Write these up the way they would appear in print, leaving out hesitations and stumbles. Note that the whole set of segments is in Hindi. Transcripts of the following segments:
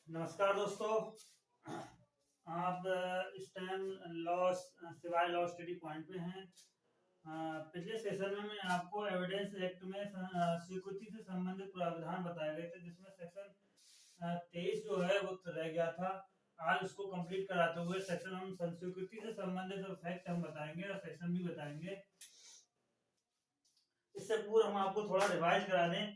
नमस्कार दोस्तों। आप इस टाइम लॉ सिवाय लॉ स्टडी पॉइंट पे हैं। पिछले सेशन में मैं आपको एविडेंस एक्ट में स्वीकृति से संबंधित प्रावधान बताए गए थे, जिसमें सेक्शन 23 जो है वो रह गया था। आज उसको कंप्लीट कराते हुए सेक्शन हम स्वीकृति से संबंधित फैक्ट हम बताएंगे और सेक्शन भी बताएंगे। इससे पूर्व हम आपको थोड़ा रिवाइज करा दें।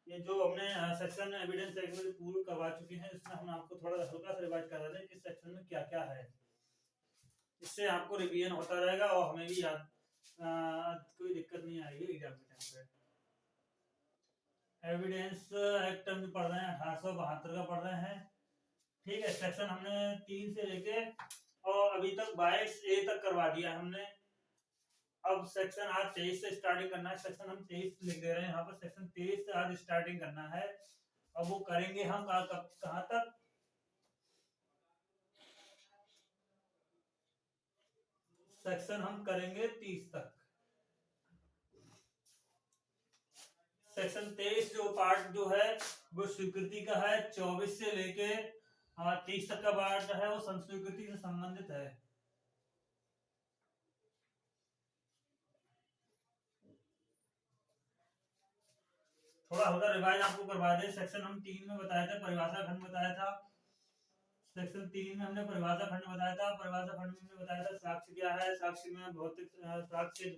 ये जो हमने सेक्शन एविडेंस एक्ट में पूर्व करवा चुके हैं, इसमें हम आपको थोड़ा हल्का सा रिवाइज करा दें कि सेक्शन में क्या क्या है। इससे आपको रिवीजन होता रहेगा और हमें भी याद कोई दिक्कत नहीं आएगी एग्जाम के टाइम पे। एविडेंस एक्ट हम पढ़ रहे हैं, 1872 का पढ़ रहे हैं। ठीक है, सेक्शन हमने 3 से लेके और अभी तक 22A तक करवा दिया हमने। अब सेक्शन आज 23 से स्टार्टिंग करना है। सेक्शन हम 23 लिख दे रहे हैं यहाँ पर। सेक्शन 23 से आज स्टार्टिंग करना है। अब वो करेंगे हम कहाँ तक? सेक्शन हम करेंगे 30 तक। सेक्शन 23 जो पार्ट जो है वो स्वीकृति का है। 24 से लेके 30 तक का पार्ट है वो संस्वीकृति से संबंधित है। थोड़ा हल्का रिवाइज आपको करवा दे। सेक्शन हम 3 में बताया था, परिभाषा खंड बताया था। सेक्शन 3 में हमने परिभाषा खंड बताया था। परिभाषा खंड में हमने बताया था साक्ष्य क्या है। साक्ष्य में भौतिक साक्ष्य,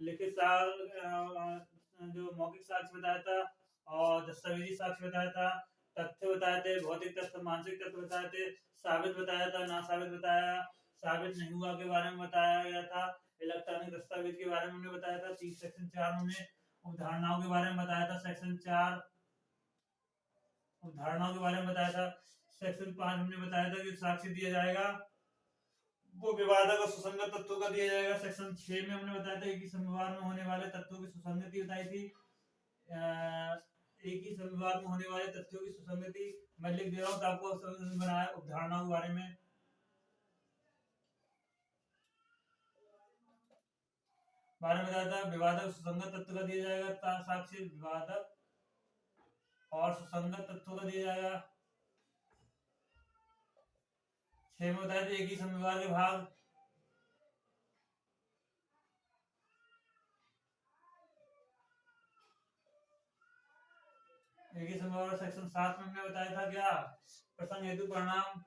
लिखित साक्ष्य, जो मौखिक साक्ष्य बताया था और दस्तावेजी साक्ष्य बताया था। तथ्य बताए थे, भौतिक तथ्य, मानसिक तथ्य बताए थे। साबित बताया था, ना साबित बताया, साबित नहीं हुआ के बारे में बताया गया था। इलेक्ट्रॉनिक दस्तावेज के बारे में हमने बताया था। सेक्शन 4 में उदाहरणाओं के बारे में बताया था। सेक्शन 4 उदाहरणाओं के बारे में बताया था। सेक्शन 5 हमने बताया था कि साक्ष्य दिया जाएगा वो विवादक और सुसंगत तत्वों का दिया जाएगा। सेक्शन 6 में हमने बताया था कि संविवाद में होने वाले तत्वों की सुसंगति बताई थी। एक ही संविवाद में होने वाले तथ्यों की सुसंगति मैं लिख दे रहा हूँ तो आपको बनाया। उदाहरणों के बारे में बताया था। विवादक सुसंगत तत्व का दिया जाएगा साक्ष्य, विवादक और सुसंगत तत्वों का दिया जाएगा। 6 में बताया था एक ही संविवाद के भाग। एक ही संविवाद। सेक्शन 7 में हमने बताया था क्या? प्रसंग हेतु परिणाम,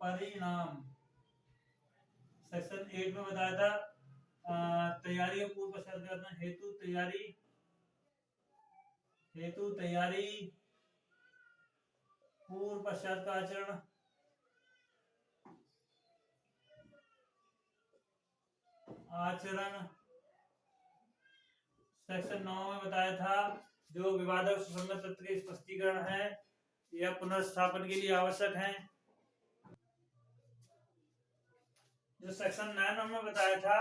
परिणाम। सेक्शन 8 में बताया था तैयारी और पूर्व पश्चात हेतु तैयारी, पूर्व पश्चात का आचरण। सेक्शन 9 में बताया था जो विवादक सुसंगत तत्व के स्पष्टीकरण है या पुनर्स्थापन के लिए आवश्यक है। जो सेक्शन 9 में बताया था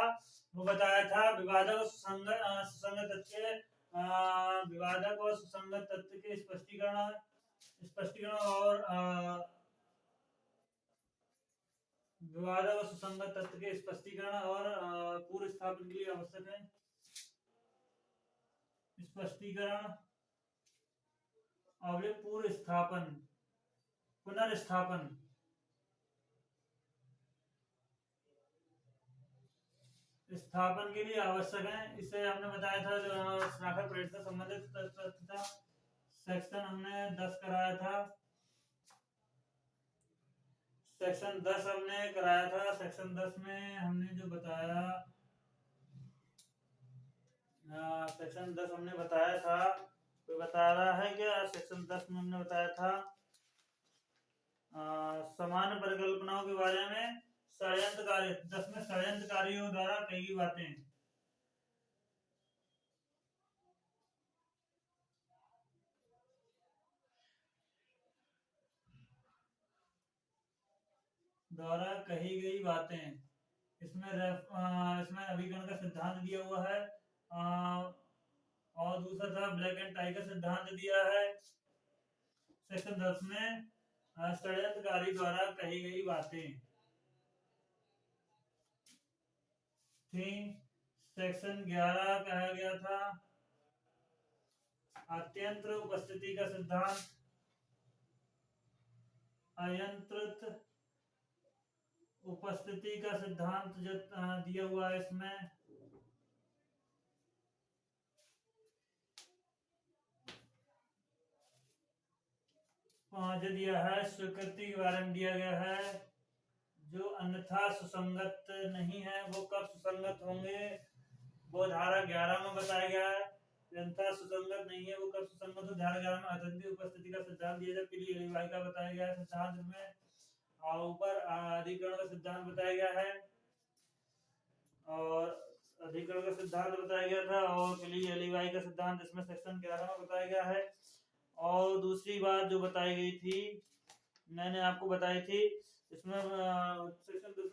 वो बताया था विवादक और सुसंगत तत्व के विवादक और सुसंगत तत्व के स्पष्टीकरण और विवादक और सुसंगत तत्व के स्पष्टीकरण और पूर्व स्थापन के लिए आवश्यक है। स्पष्टीकरण और पूर्व स्थापन, पुनर्स्थापन, स्थापन के लिए आवश्यक है। इसे हमने बताया था जो स्नातक परीक्षा से संबंधित तथ्य था। सेक्शन हमने 10 कराया था। सेक्शन 10 हमने कराया था। सेक्शन 10 में हमने जो बताया, सेक्शन 10 हमने बताया था, कोई बता रहा है क्या? सेक्शन 10 में हमने बताया था सामान्य परिकल्पनाओं के बारे में, षड्यंत्रकारी। 10 में षड्यंत्रकारियों द्वारा कही गई बातें, इसमें अभिकरण का सिद्धांत दिया हुआ है और दूसरा था ब्लैक एंड टाइगर सिद्धांत दिया है। सेक्शन 10 में षड्यंत्रकारी द्वारा कही गई बातें थी। सेक्शन 11 कहा गया था अत्यंत्र उपस्थिति का सिद्धांत, अयंत्रित उपस्थिति का सिद्धांत जो दिया हुआ है इसमें। जो दिया है स्वीकृति के बारे में दिया गया है, जो अन्यथा सुसंगत नहीं है वो कब सुसंगत होंगे, वो धारा 11 में बताया गया है। अन्यथा सुसंगत नहीं है वो कब सुसंगत हो, धारा 11 में अत्यंत उपस्थिति का सिद्धांत दिया जाए, पीली एलिवाई का बताया गया है सिद्धांत में, और ऊपर अधिकरण का सिद्धांत बताया गया है, और अधिकरण का सिद्धांत बताया गया था, और पीली एलिवाई का सिद्धांत इसमें सेक्शन 11 में बताया गया है। और दूसरी बात जो बताई गई थी, मैंने आपको बताई थी इसमें सेक्शन 10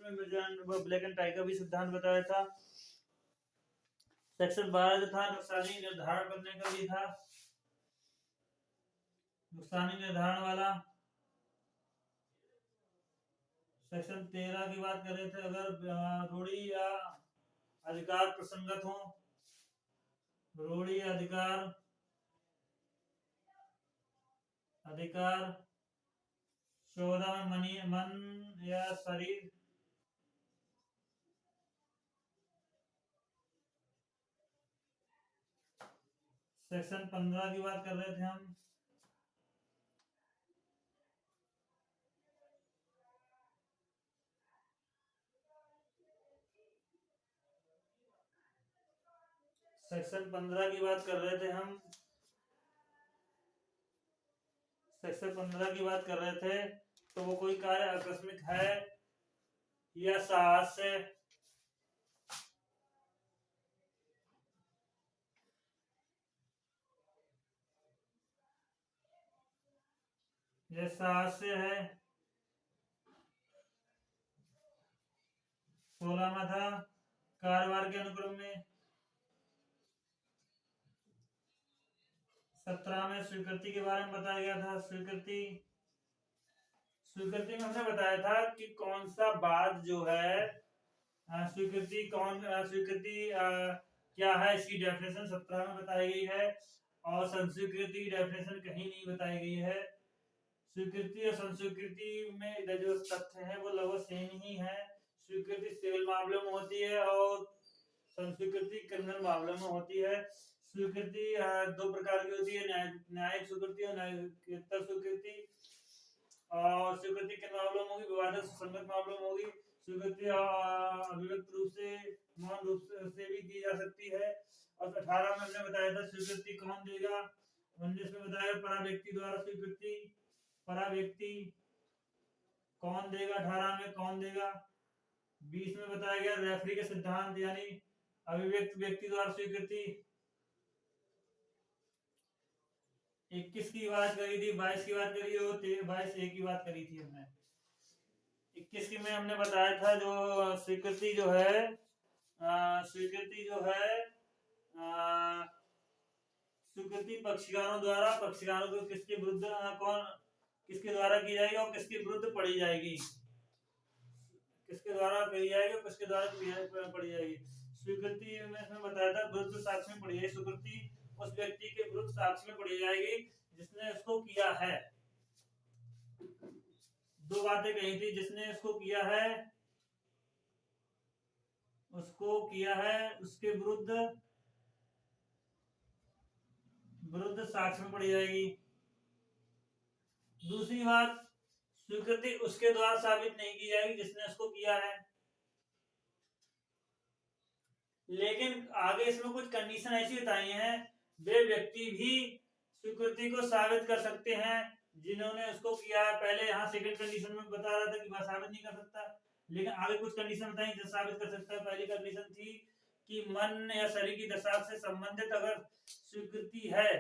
में ब्लैक एंड टाइगर भी सिद्धांत बताया था। सेक्शन 12 जो था नुकसानी निर्धारण करने का भी था, नुकसानी निर्धारण वाला। सेक्शन 13 की बात कर रहे थे, अगर रूढ़ी या अधिकार प्रसंगत हो, रूढ़ी अधिकार अधिकार 14 में मन या शरीर, सेक्शन 15 की बात कर रहे थे हम, सेक्शन 15 की बात कर रहे थे हम, सेक्शन 15 की बात कर रहे थे, तो वो कोई कार्य आकस्मिक है या साहस से, ये साहस से है। 16 में था कार्यवार के अनुक्रम में, 17 में स्वीकृति के बारे में बताया गया था। स्वीकृति में हमने बताया था कि कौन सा बाद जो है स्वीकृति क्या है, इसकी डेफिनेशन 17 में बताई गई है, और संस्वीकृति की डेफिनेशन कहीं नहीं बताई गई है। स्वीकृति और संस्वीकृति में जो तथ्य है वो लगभग सेम ही है। स्वीकृति सिविल मामलों में होती है और संस्वीकृति क्रिमिनल मामलों में होती है। स्वीकृति 2 प्रकार की होती है, न्यायिक स्वीकृति और न्यायोत्तर स्वीकृति। और स्वीकृति किन मामलों में होगी, विवादित सुसंगत मामलों में होगी। स्वीकृति अभिव्यक्त रूप से, मौन रूप से भी दी जा सकती है। और 18 में हमने बताया था स्वीकृति कौन देगा, 19 में बताया परा व्यक्ति द्वारा स्वीकृति, परा व्यक्ति कौन देगा, 18 में कौन देगा। 20 में बताया गया रेफरी के सिद्धांत यानी अभिव्यक्त व्यक्ति द्वारा स्वीकृति। 21 की बात करी थी, 22 की बात करी और 22A की बात करी थी हमने। 21 की में हमने बताया था जो स्वीकृति जो है स्वीकृति पक्षकारों द्वारा, पक्षकारों को किसके विरुद्ध किसके द्वारा की जाएगी और किसके विरुद्ध पड़ी जाएगी, किसके द्वारा कही जाएगी और किसके द्वारा पड़ी जाएगी। स्वीकृति में इसमें बताया था विरुद्ध साक्ष्य में पड़ी जाएगी, स्वीकृति उस व्यक्ति के विरुद्ध साक्ष्य में पड़ी जाएगी जिसने इसको किया है। 2 बातें कही थी, जिसने इसको किया है, उसके विरुद्ध साक्ष्य में पड़ी जाएगी। दूसरी बात, स्वीकृति उसके द्वारा साबित नहीं की जाएगी जिसने इसको किया है। लेकिन आगे इसमें कुछ कंडीशन ऐसी बताई हैं, वे व्यक्ति भी स्वीकृति को साबित कर सकते हैं जिन्होंने उसको किया है। पहले यहाँ सेकंड कंडीशन में बता रहा था कि वह साबित नहीं कर सकता, लेकिन आगे कुछ कंडीशन बताई जो साबित कर सकता है। पहली कंडीशन थी कि मन या शरीर की दशा से संबंधित अगर स्वीकृति है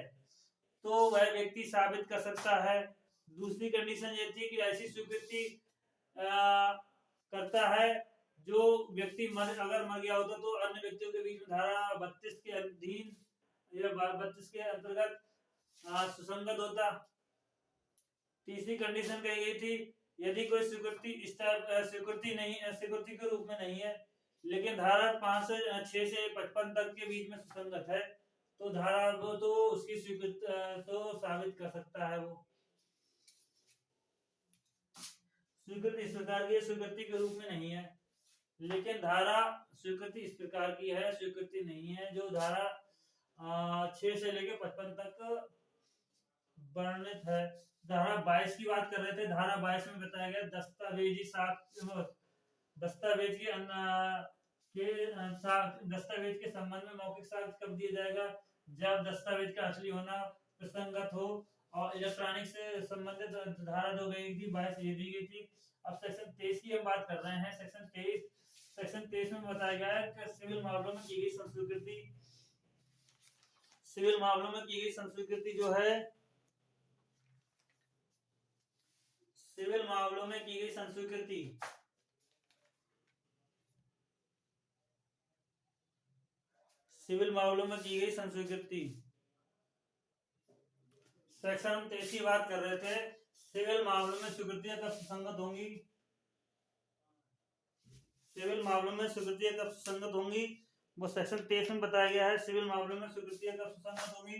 तो वह व्यक्ति साबित कर सकता है। दूसरी कंडीशन ये थी कि ऐसी स्वीकृति करता है जो व्यक्ति अगर मर गया होता तो अन्य व्यक्तियों के बीच में धारा 32 के अधीन या 32 के अंतर्गत सुसंगत होता। तीसरी कंडीशन कही गई थी, यदि कोई स्वीकृति के रूप में नहीं है, लेकिन धारा 5 से 6 से 55 तक के बीच में सुसंगत है, तो धारा वो तो उसकी स्वीकृत तो साबित कर सकता है वो। स्वीकृति इस प्रकार की स्वीकृति के रूप में नहीं है, लेकिन धारा स्वीकृति इस प्रकार की है, स्वीकृति नहीं है, जो धारा 6 से लेकर 55 तक वर्णित है। धारा 22 की बात कर रहे थे। धारा 22 में बताया गया दस्तावेजी साक्ष्य, दस्तावेज दस्तावेज के संबंध में मौखिक साक्ष्य कब दिया जाएगा? जब दस्तावेज का असली होना प्रसंगत हो। और इलेक्ट्रॉनिक से संबंधित धारा जो गई थी 22 ये दी गई थी। अब सेक्शन 23 की हम बात कर रहे हैं। सेक्शन 23 में बताया गया है कि सिविल मामलों में की गई संस्वीकृति, सिविल मामलों में की गई संस्वीकृति जो है, सिविल मामलों में की गई संस्वीकृति सिविल मामलों में की गई संस्वीकृति सेक्शन 23 की बात कर रहे थे। सिविल मामलों में स्वीकृतियां कब सुसंगत होंगी? सिविल मामलों में स्वीकृतियां कब सुसंगत होंगी वो सेक्शन 23 में बताया गया है। सिविल मामलों में स्वीकृतियां कब सुसंगत होंगी?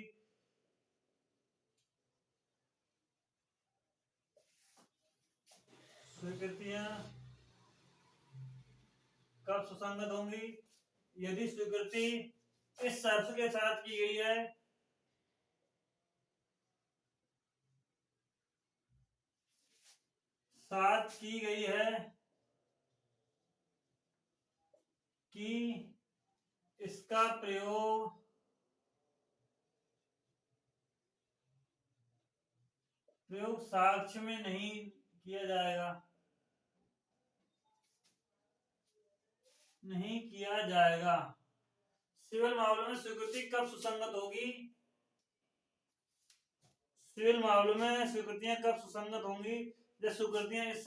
स्वीकृतियां कब सुसंगत होंगी? यदि स्वीकृति इस शर्त के साथ की गई है कि इसका प्रयोग साक्ष्य में नहीं किया जाएगा। सिविल मामलों में स्वीकृति कब सुसंगत होगी? सिविल मामलों में स्वीकृतियां कब सुसंगत होंगी? जब स्वीकृतियां इस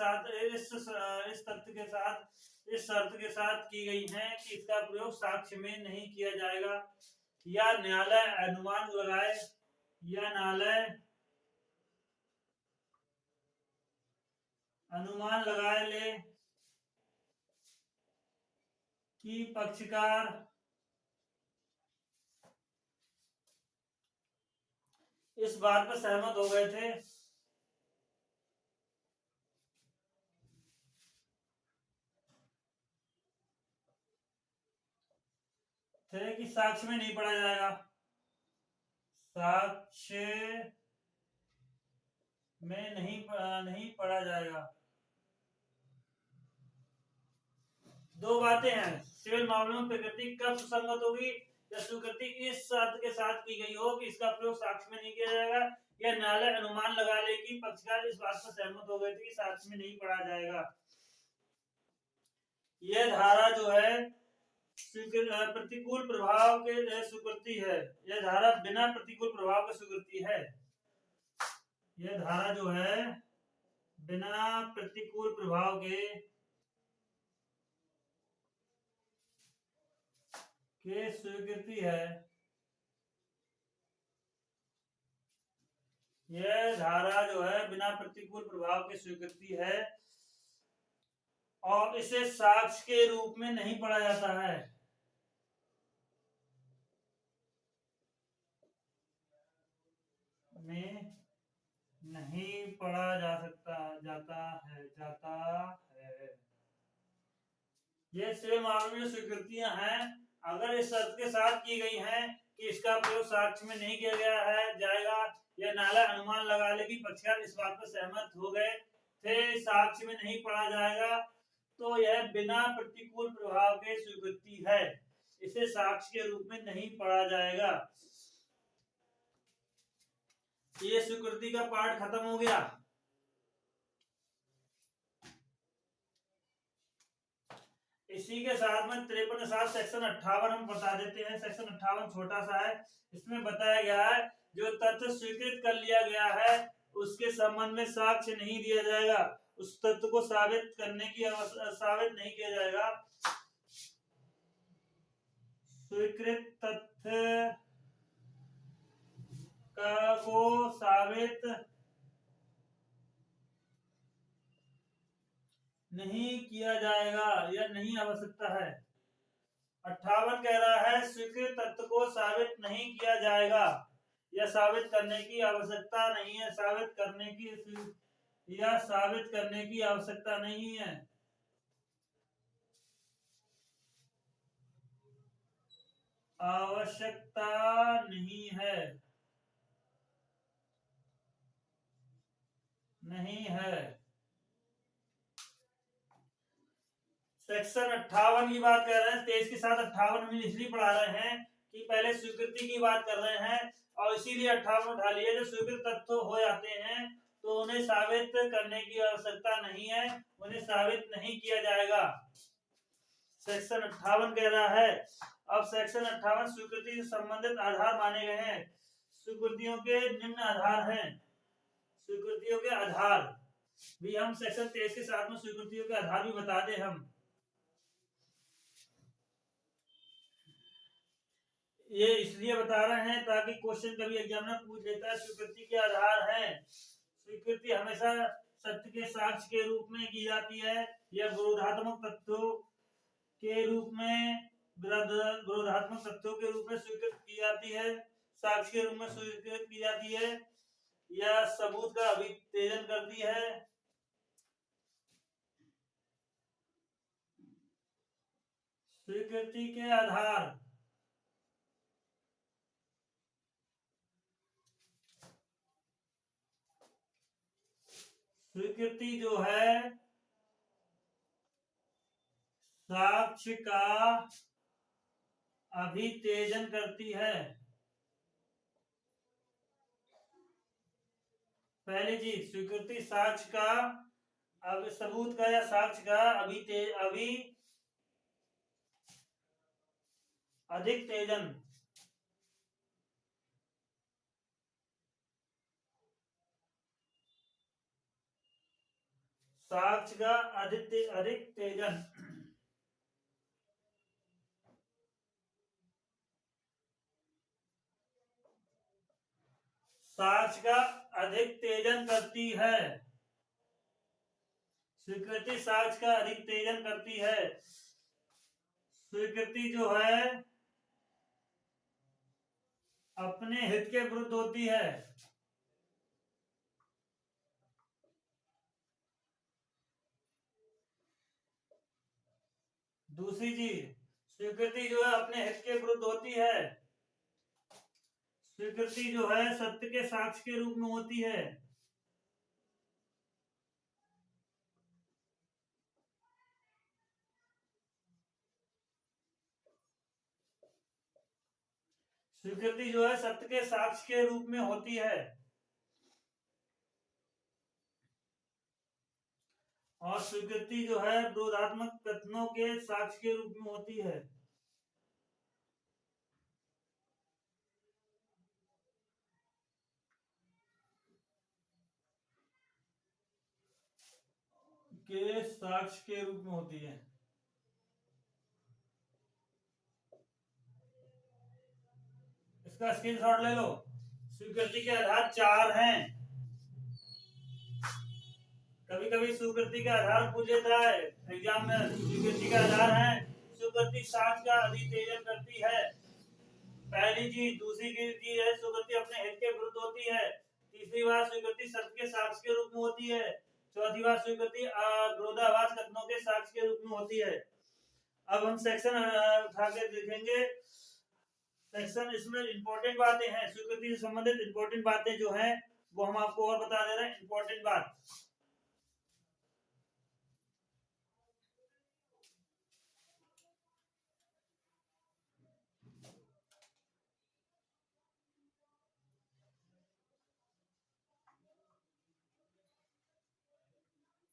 शर्त के साथ की गई हैं कि इसका प्रयोग साक्ष्य में नहीं किया जाएगा, या न्यायालय अनुमान लगाए ले कि पक्षकार इस बात पर सहमत हो गए थे कि साक्ष्य में नहीं पढ़ा जाएगा, साक्ष्य में नहीं पढ़ा जाएगा। दो बातें हैं। सिविल मामलों में प्रकृति कब सुसंगत होगी? जब स्वीकृति इस शर्त के साथ की गई हो कि इसका प्रयोग साक्ष्य में नहीं किया जाएगा, या न्यायालय अनुमान लगा ले कि पक्षकार इस बात पर सहमत हो गए थे कि साक्ष्य में नहीं पढ़ा जाएगा। यह धारा जो है प्रतिकूल प्रभाव के स्वीकृति है। यह धारा बिना प्रतिकूल प्रभाव के स्वीकृति है। यह धारा जो है बिना प्रतिकूल प्रभाव के स्वीकृति है। यह धारा जो है बिना प्रतिकूल प्रभाव की स्वीकृति है और इसे साक्ष्य के रूप में नहीं पढ़ा जाता है। नहीं पढ़ा जाता है। ये सिविल मामले में स्वीकृतियां हैं, अगर इस शर्त के साथ की गई हैं कि इसका प्रयोग साक्ष्य में नहीं किया जाएगा, या न्यायालय अनुमान लगा ले कि पक्षकार इस बात पर सहमत हो गए थे साक्ष्य में नहीं पढ़ा जाएगा, तो यह बिना प्रतिकूल प्रभाव के स्वीकृति है। इसे साक्ष्य के रूप में नहीं पढ़ा जाएगा। ये स्वीकृति का पार्ट खत्म हो गया। इसी के साथ में 53 के साथ सेक्शन 58 हम बता देते हैं। सेक्शन 58 छोटा सा है। इसमें बताया गया है जो तथ्य स्वीकृत कर लिया गया है उसके संबंध में साक्ष्य नहीं दिया जाएगा। उस तथ्य को साबित नहीं किया जाएगा। स्वीकृत तथ्य को साबित नहीं किया जाएगा या नहीं आवश्यकता है। 58 कह रहा है स्वीकृत तत्व को साबित नहीं किया जाएगा या साबित करने की आवश्यकता नहीं है। साबित करने की आवश्यकता नहीं है। आवश्यकता नहीं है। नहीं है। सेक्शन 58 की बात कर रहे हैं। 23 के साथ 58 हम इसलिए पढ़ा रहे हैं कि पहले स्वीकृति की बात कर रहे हैं और इसीलिए 58 उठा लिए। जो स्वीकृत तत्व हो जाते हैं तो उन्हें साबित करने की आवश्यकता नहीं है, उन्हें साबित नहीं किया जाएगा। सेक्शन 58 कह रहा है। अब सेक्शन 58 स्वीकृति से संबंधित आधार माने गए हैं। स्वीकृतियों के निम्न आधार हैं। स्वीकृतियों के आधार भी हम सेक्शन 23 के साथ में स्वीकृतियों के आधार भी बता दें। हम ये इसलिए बता रहे हैं ताकि क्वेश्चन कभी एग्जाम में पूछ लेता है। स्वीकृति के आधार है। स्वीकृति हमेशा सत्य के साक्ष्य के रूप में की जाती है या विरोधात्मक तथ्यों के रूप में स्वीकृत की जाती है, साक्ष्य के रूप में स्वीकृत की जाती है या सबूत का अभित्तेजन करती है। स्वीकृति के आधार स्वीकृति जो है साक्ष्य का अभित्तेजन करती है। पहली चीज स्वीकृति साक्ष्य का अब सबूत का या साक्ष्य का अधिक तेजन साक्ष्य का अधिक तेजन साक्ष्य का अधिक तेजन करती है। स्वीकृति साक्ष्य का अधिक तेजन करती है। स्वीकृति जो है अपने हित के विरुद्ध होती है। दूसरी चीज स्वीकृति जो है अपने हित के विरुद्ध होती है। स्वीकृति जो है सत्य के साक्ष्य के रूप में होती है। स्वीकृति जो है सत्य के साक्ष्य के रूप में होती है और स्वीकृति जो है विरोधात्मक कथनों के साक्ष्य के रूप में होती है। के साक्ष्य के रूप में होती है। इसका स्क्रीनशॉट ले लो। स्वीकृति के आधार 4 हैं। कभी कभी स्वीकृति का आधार पूछ लेता है एग्जाम में। स्वीकृति का आधार है स्वीकृति साक्ष्य का अधितेजन करती है, पहली चीज। दूसरी चीज है स्वीकृति अपने हित के विरुद्ध होती है। तीसरी बात स्वीकृति सत्य के साक्ष्य के रूप में होती है। चौथी बात स्वीकृति विरोधाभास कथनों के साक्ष्य के रूप में होती है। अब हम सेक्शन उठा के देखेंगे। सेक्शन इसमें इंपॉर्टेंट बातें हैं। स्वीकृति से संबंधित इंपॉर्टेंट बातें जो हैं वो हम आपको और बता दे रहे हैं। इंपॉर्टेंट बात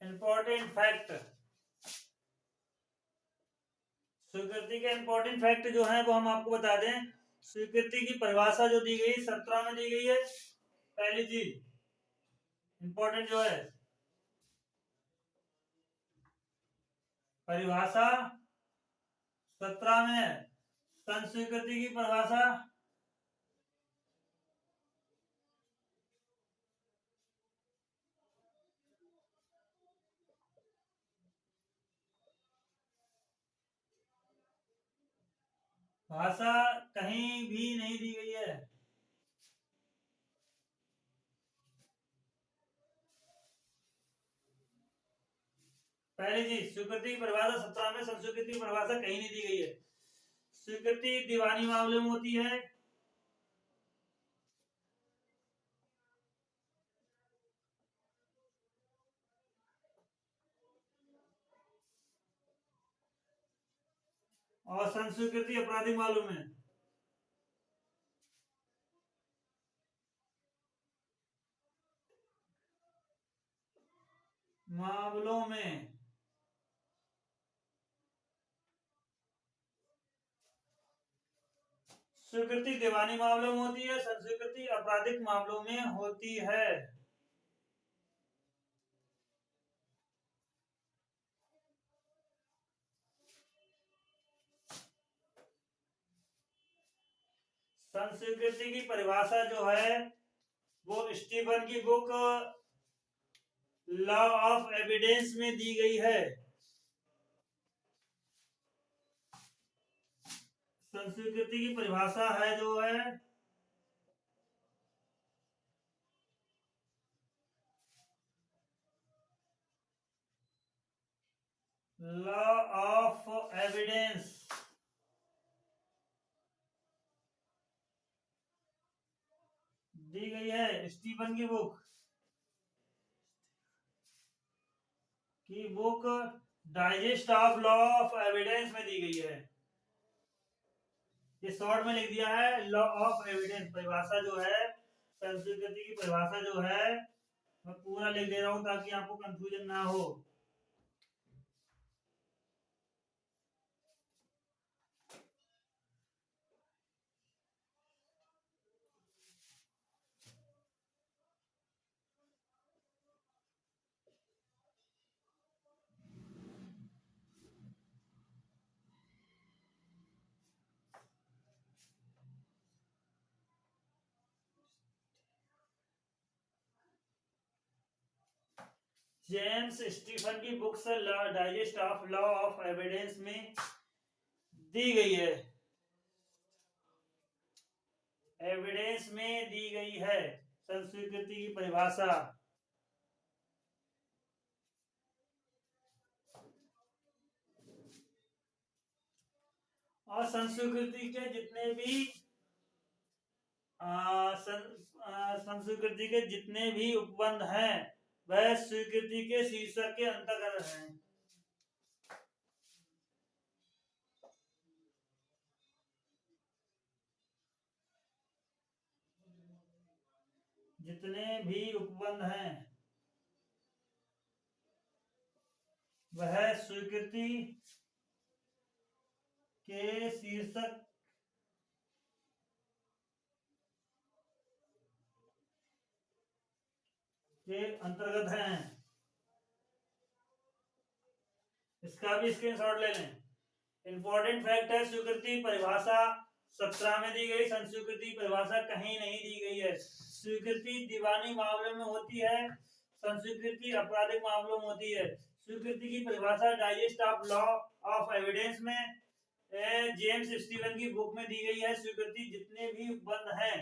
इंपॉर्टेंट फैक्ट। स्वीकृति के इंपॉर्टेंट फैक्ट जो है वो हम आपको बता दें। स्वीकृति की परिभाषा जो दी गई 17 में दी गई है। पहली चीज इंपॉर्टेंट जो है परिभाषा 17 में है। संस्वीकृति की परिभाषा भाषा कहीं भी नहीं दी गई है। पहली चीज, स्वीकृति की परिभाषा 17 में संस्वीकृति की परिभाषा कहीं नहीं दी गई है। स्वीकृति दीवानी मामले में होती है, और संस्वीकृति आपराधिक मामलों में। स्वीकृति दीवानी मामलों में होती है, संस्वीकृति आपराधिक मामलों में होती है। संस्वीकृति की परिभाषा जो है वो स्टीफन की बुक लॉ ऑफ एविडेंस में दी गई है। संस्वीकृति की परिभाषा है जो है लॉ ऑफ एविडेंस, दी गई है स्टीफन की book digest of law of evidence में दी गई है। ये शॉर्ट में लिख दिया है लॉ ऑफ एविडेंस। परिभाषा जो है, संस्कृति की परिभाषा जो है, मैं पूरा लिख दे रहा हूं ताकि आपको कंफ्यूजन ना हो। जेम्स स्टीफन की books digest of law of evidence में दी गई है, एविडेंस में दी गई है संस्कृति की परिभाषा। और संस्कृति के जितने भी संस्कृति के जितने भी उपबंध हैं वह स्वीकृति के शीर्षक के अंतर्गत हैं। जितने भी उपबंध हैं वह स्वीकृति के शीर्षक के अंतर्गत हैं। इसका भी स्क्रीनशॉट ले लें। इंपॉर्टेंट फैक्ट है, स्वीकृति परिभाषा 17 में दी गई, संस्वीकृति परिभाषा कहीं नहीं दी गई है। स्वीकृति दीवानी मामलों में होती है, संस्वीकृति आपराधिक मामलों में होती है। स्वीकृति की परिभाषा digest of law of evidence में जेम्स स्टीवन की बुक में दी गई है। स्वीकृति जितने भी उपबंध हैं,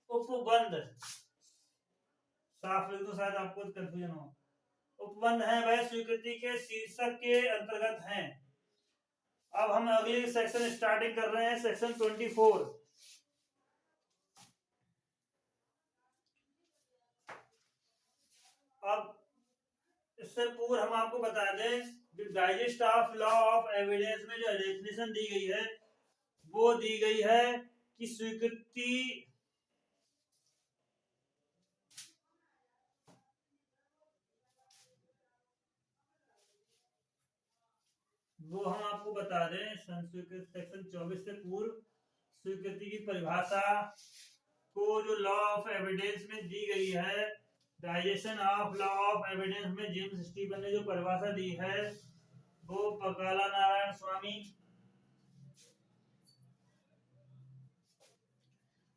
उपबंध साफ लिख दो, शायद आपको कंफ्यूजन हो। उपबंध है वह स्वीकृति के शीर्षक के अंतर्गत हैं। अब हम अगली सेक्शन स्टार्टिंग कर रहे हैं, सेक्शन 24। अब इससे पूर्व हम आपको बता दें, जो digest of law of evidence में जो डेफिनेशन दी गई है वो दी गई है कि स्वीकृति वो हम आपको बता दें, संस्वीकृत सेक्शन 24 से पूर्व स्वीकृति की परिभाषा को जो लॉ ऑफ एविडेंस में दी गई है, digestion of law of evidence में जेम्स स्टीफन ने जो परिभाषा दी है वो पकाला नारायण स्वामी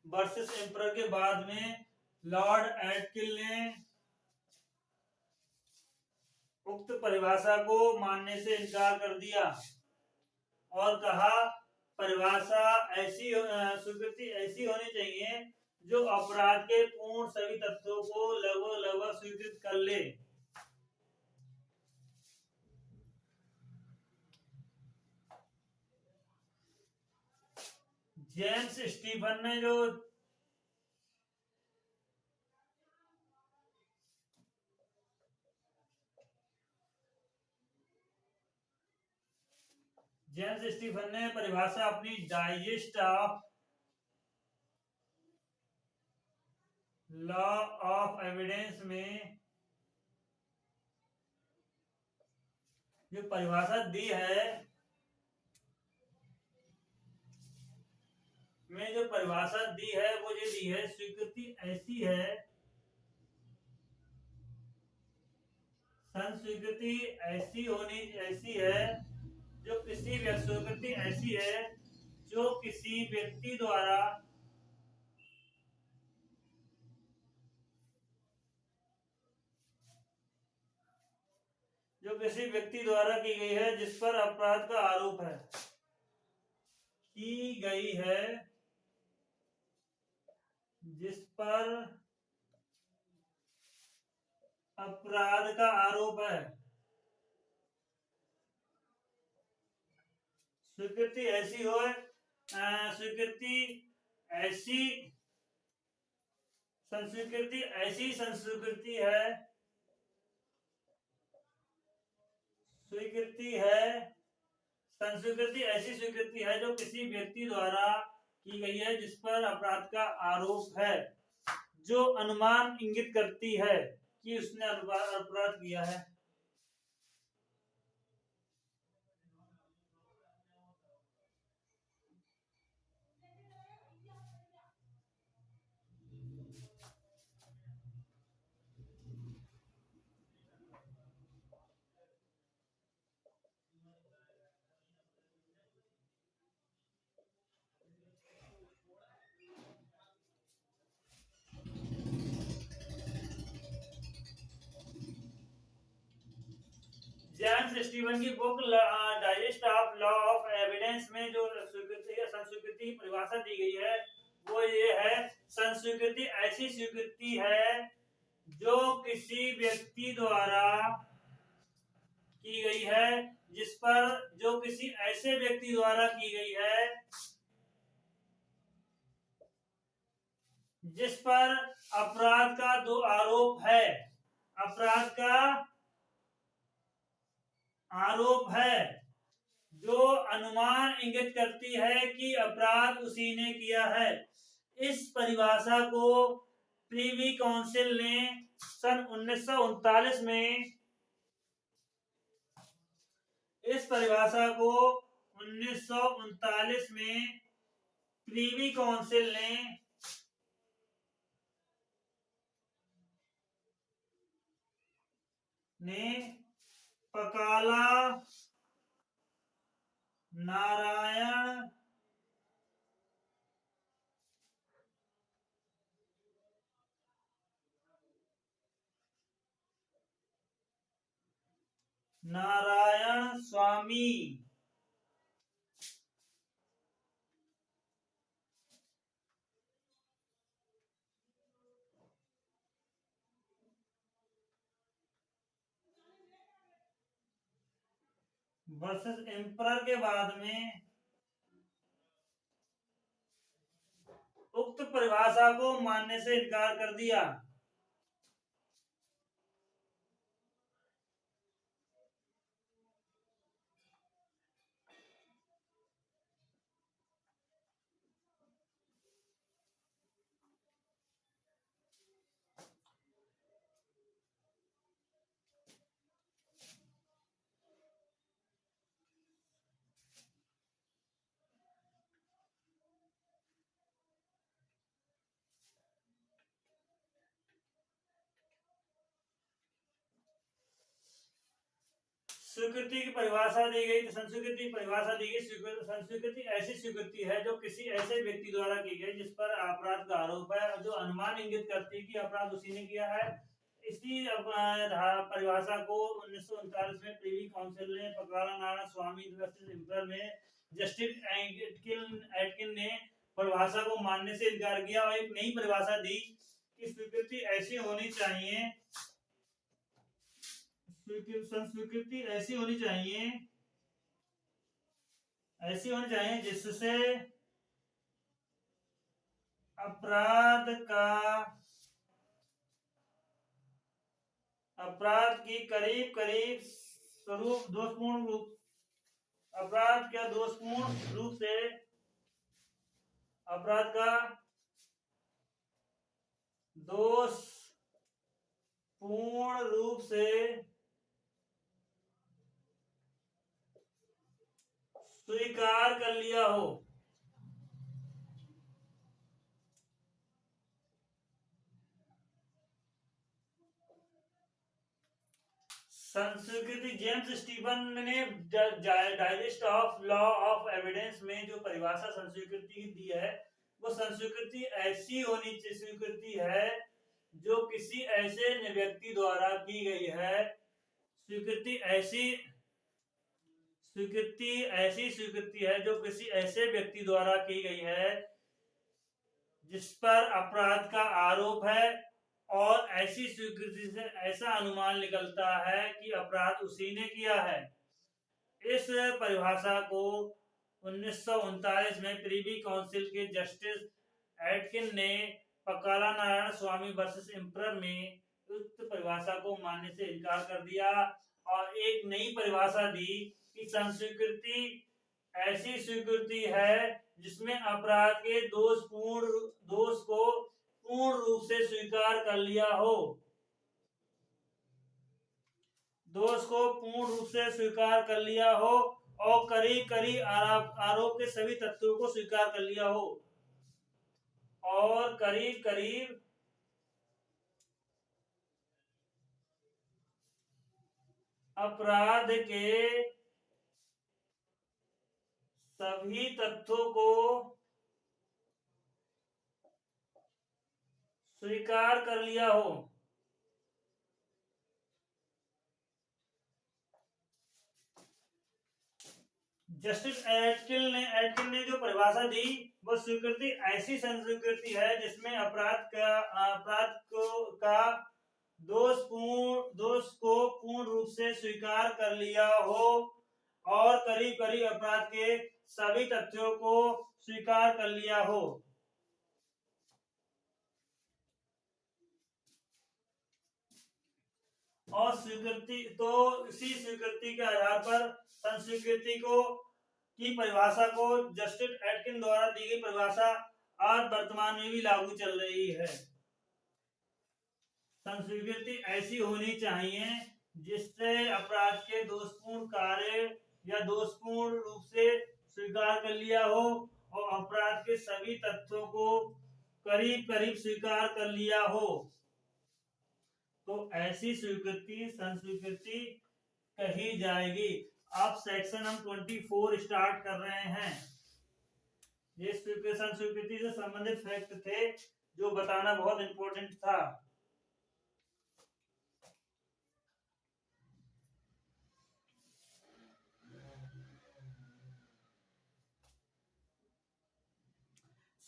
वर्सेस एम्परर के बाद में लॉर्ड एटकिल ने उक्त परिभाषा को मानने से इनकार कर दिया और कहा परिभाषा ऐसी स्वीकृति ऐसी होनी चाहिए जो अपराध के पूर्ण सभी तथ्यों को लगभग स्वीकृत कर ले। जेम्स स्टीफन ने जो परिभाषा अपनी digest of law of evidence में जो परिभाषा दी है वो ये दी है, स्वीकृति ऐसी है, संस्वीकृति ऐसी है जो किसी स्वीकृति ऐसी है जो किसी व्यक्ति द्वारा की गई है जिस पर अपराध का आरोप है, की गई है जिस पर अपराध का आरोप है। स्वीकृति ऐसी हो, संस्वीकृति ऐसी संस्वीकृति है जो किसी व्यक्ति द्वारा की गई है जिस पर अपराध का आरोप है, जो अनुमान इंगित करती है कि उसने अपराध किया है। जेम्स स्टीफन की book digest of law of evidence में जो संस्वीकृति की परिभाषा दी गई है वो ये है, संस्वीकृति ऐसी स्वीकृति है जो किसी व्यक्ति द्वारा की गई है जो किसी ऐसे व्यक्ति द्वारा की गई है जिस पर अपराध का दो आरोप है, जो अनुमान इंगित करती है कि अपराध उसी ने किया है। इस परिभाषा को प्रीवी काउंसिल ने सन 1939 में प्रीवी काउंसिल ने पकाला नारायण स्वामी वर्सेस एम्परर के बाद में उक्त परिभाषा को मानने से इनकार कर दिया। स्वीकृति की परिभाषा दी गई, संस्वीकृति ऐसी स्वीकृति है जो किसी ऐसे व्यक्ति द्वारा की गई जिस पर अपराध का आरोप है, जो अनुमान इंगित करती है कि अपराध उसी ने किया है। इसी परिभाषा को 1939 में प्रीवी काउंसिल ने पकाला नारायण स्वामी में जस्टिस एटकिन ने परिभाषा को मानने से इनकार किया और एक नई परिभाषा दी कि स्वीकृति ऐसी होनी चाहिए, स्वीकृति ऐसी होनी चाहिए जिससे अपराध की करीब करीब स्वरूप दोषपूर्ण रूप अपराध का दोषपूर्ण रूप से स्वीकार कर लिया हो। संस्कृति जेम्स स्टीवन ने digest of law of evidence में जो परिभाषा संस्कृति की दी है, वो संस्कृति ऐसी स्वीकृति है जो किसी ऐसे व्यक्ति द्वारा की गई है। स्वीकृति स्वीकृति है जो किसी ऐसे व्यक्ति द्वारा की गई है जिस पर अपराध का आरोप है, और ऐसी स्वीकृति से ऐसा अनुमान निकलता है कि अपराध उसी ने किया है। इस परिभाषा को 1939 में प्रीवी काउंसिल के जस्टिस एटकिन ने पकाला नारायण स्वामी वर्सेस एम्परर में उक्त परिभाषा को मानने से इनकार कर दिया और एक नई परिभाषा दी कि संस्वीकृति ऐसी स्वीकृति है जिसमें अपराध के दोष को पूर्ण रूप से स्वीकार कर लिया हो। दोष को पूर्ण रूप से स्वीकार कर लिया हो और करीब आरोप के सभी तथ्यों को स्वीकार कर लिया हो और करीब अपराध के सभी तथ्यों को स्वीकार कर लिया हो। जस्टिस एटकिन ने जो परिभाषा दी वो स्वीकृति ऐसी संस्कृति है जिसमें अपराध का दोष को पूर्ण रूप से स्वीकार कर लिया हो और करीब अपराध के सभी तथ्यों को स्वीकार कर लिया हो। और इसी स्वीकृति के आधार पर संस्वीकृति की परिभाषा को जस्टिस एटकिन द्वारा दी गई परिभाषा आज वर्तमान में भी लागू चल रही है। संस्वीकृति ऐसी होनी चाहिए जिससे अपराध के दोषपूर्ण कार्य या दोषपूर्ण रूप से स्वीकार कर लिया हो और अपराध के सभी तथ्यों को करीब स्वीकार कर लिया हो, तो ऐसी स्वीकृति संस्वीकृति कही जाएगी। अब सेक्शन हम 24 स्टार्ट कर रहे हैं। ये संस्वीकृति से संबंधित फैक्ट थे जो बताना बहुत इंपॉर्टेंट था।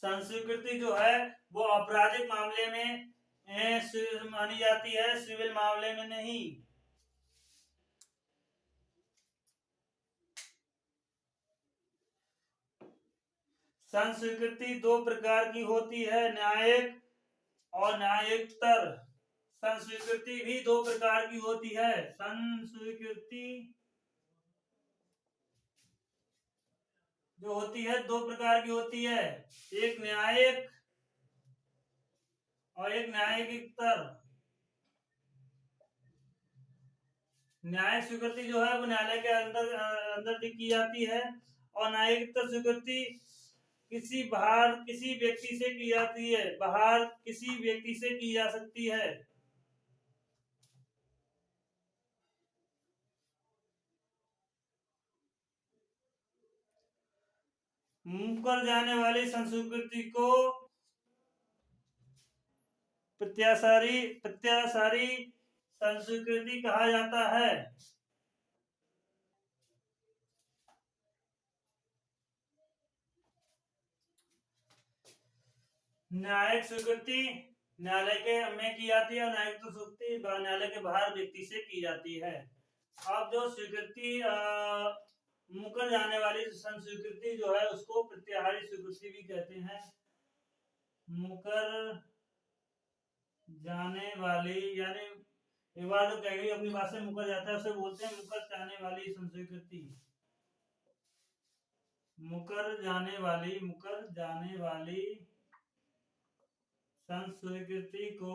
संस्वीकृति जो है वो आपराधिक मामले में मानी जाती है, सिविल मामले में नहीं। संस्वीकृति दो प्रकार की होती है, न्यायिक और न्यायोत्तर। संस्वीकृति भी दो प्रकार की होती है। संस्वीकृति जो होती है दो प्रकार की होती है, एक न्यायिक और एक न्यायोत्तर। न्यायिक स्वीकृति जो है वो न्यायालय के अंदर की जाती है और न्यायोत्तर स्वीकृति किसी व्यक्ति से की जाती है, बाहर किसी व्यक्ति से की जा सकती है। मुकर जाने वाली संस्कृति को प्रत्यासारी संस्कृति कहा जाता है। न्यायिक स्वीकृति न्यायालय के में की जाती है और न्यायिक स्वीकृति न्यायालय के बाहर व्यक्ति से की जाती है। अब जो स्वीकृति मुकर जाने वाली स्वीकृति जो है उसको प्रत्याहारी स्वीकृति भी कहते हैं। मुकर जाने वाली यानी एक बार तो कहीं अपनी बात से मुकर जाता है उसे बोलते हैं मुकर जाने वाली स्वीकृति। मुकर जाने वाली स्वीकृति को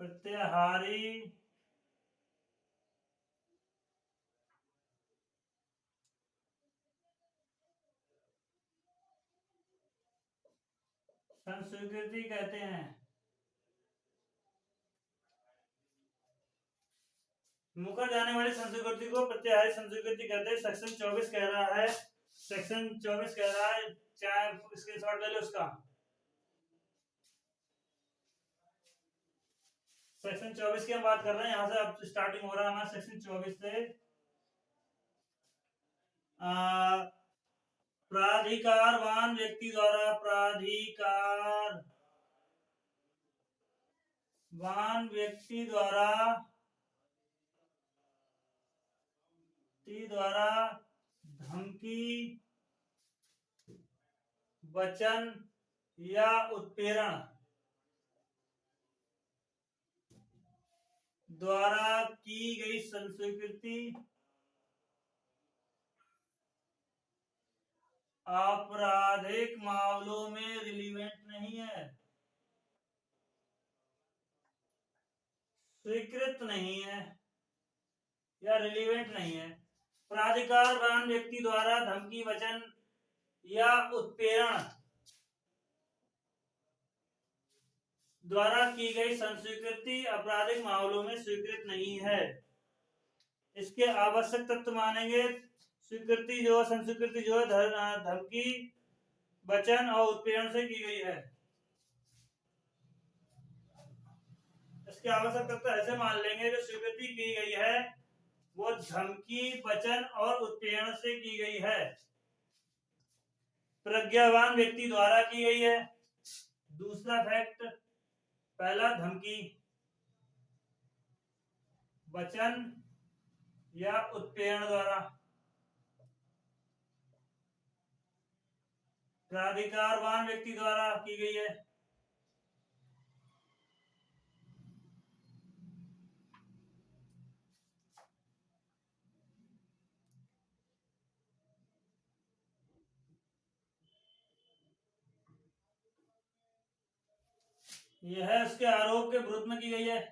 प्रत्याहारी स्वीकृति कहते हैं। मुकर जाने वाली स्वीकृति को प्रत्याहारी स्वीकृति कहते हैं। सेक्शन 24 कह रहा है चाहे स्क्रीनशॉट ले लो उसका। सेक्शन 24 की हम बात कर रहे हैं। यहाँ से अब स्टार्टिंग हो रहा है हमारा सेक्शन 24 से। प्राधिकारवान व्यक्ति द्वारा धमकी, वचन या उत्पीड़न द्वारा की गई स्वीकृति आपराधिक मामलों में रिलीवेंट नहीं है, स्वीकृत नहीं है या रिलीवेंट नहीं है। प्राधिकारवान व्यक्ति द्वारा धमकी, वचन या उत्पीड़न द्वारा की गई स्वीकृति आपराधिक मामलों में स्वीकृत नहीं है। इसके आवश्यक तत्व मानेंगे स्वीकृति जो संस्वीकृति जो है धमकी, वचन और उत्पीड़न से की गई है। इसके आवश्यक तत्व ऐसे मान लेंगे जो स्वीकृति की गई है वो धमकी, वचन और उत्पीड़न से की गई है, प्रज्ञावान व्यक्ति द्वारा की गई है। दूसरा फैक्ट, पहला धमकी, वचन या उत्पीड़न द्वारा, प्राधिकारवान व्यक्ति द्वारा की गई है। यह है उसके आरोप के विरुद्ध में की गई है।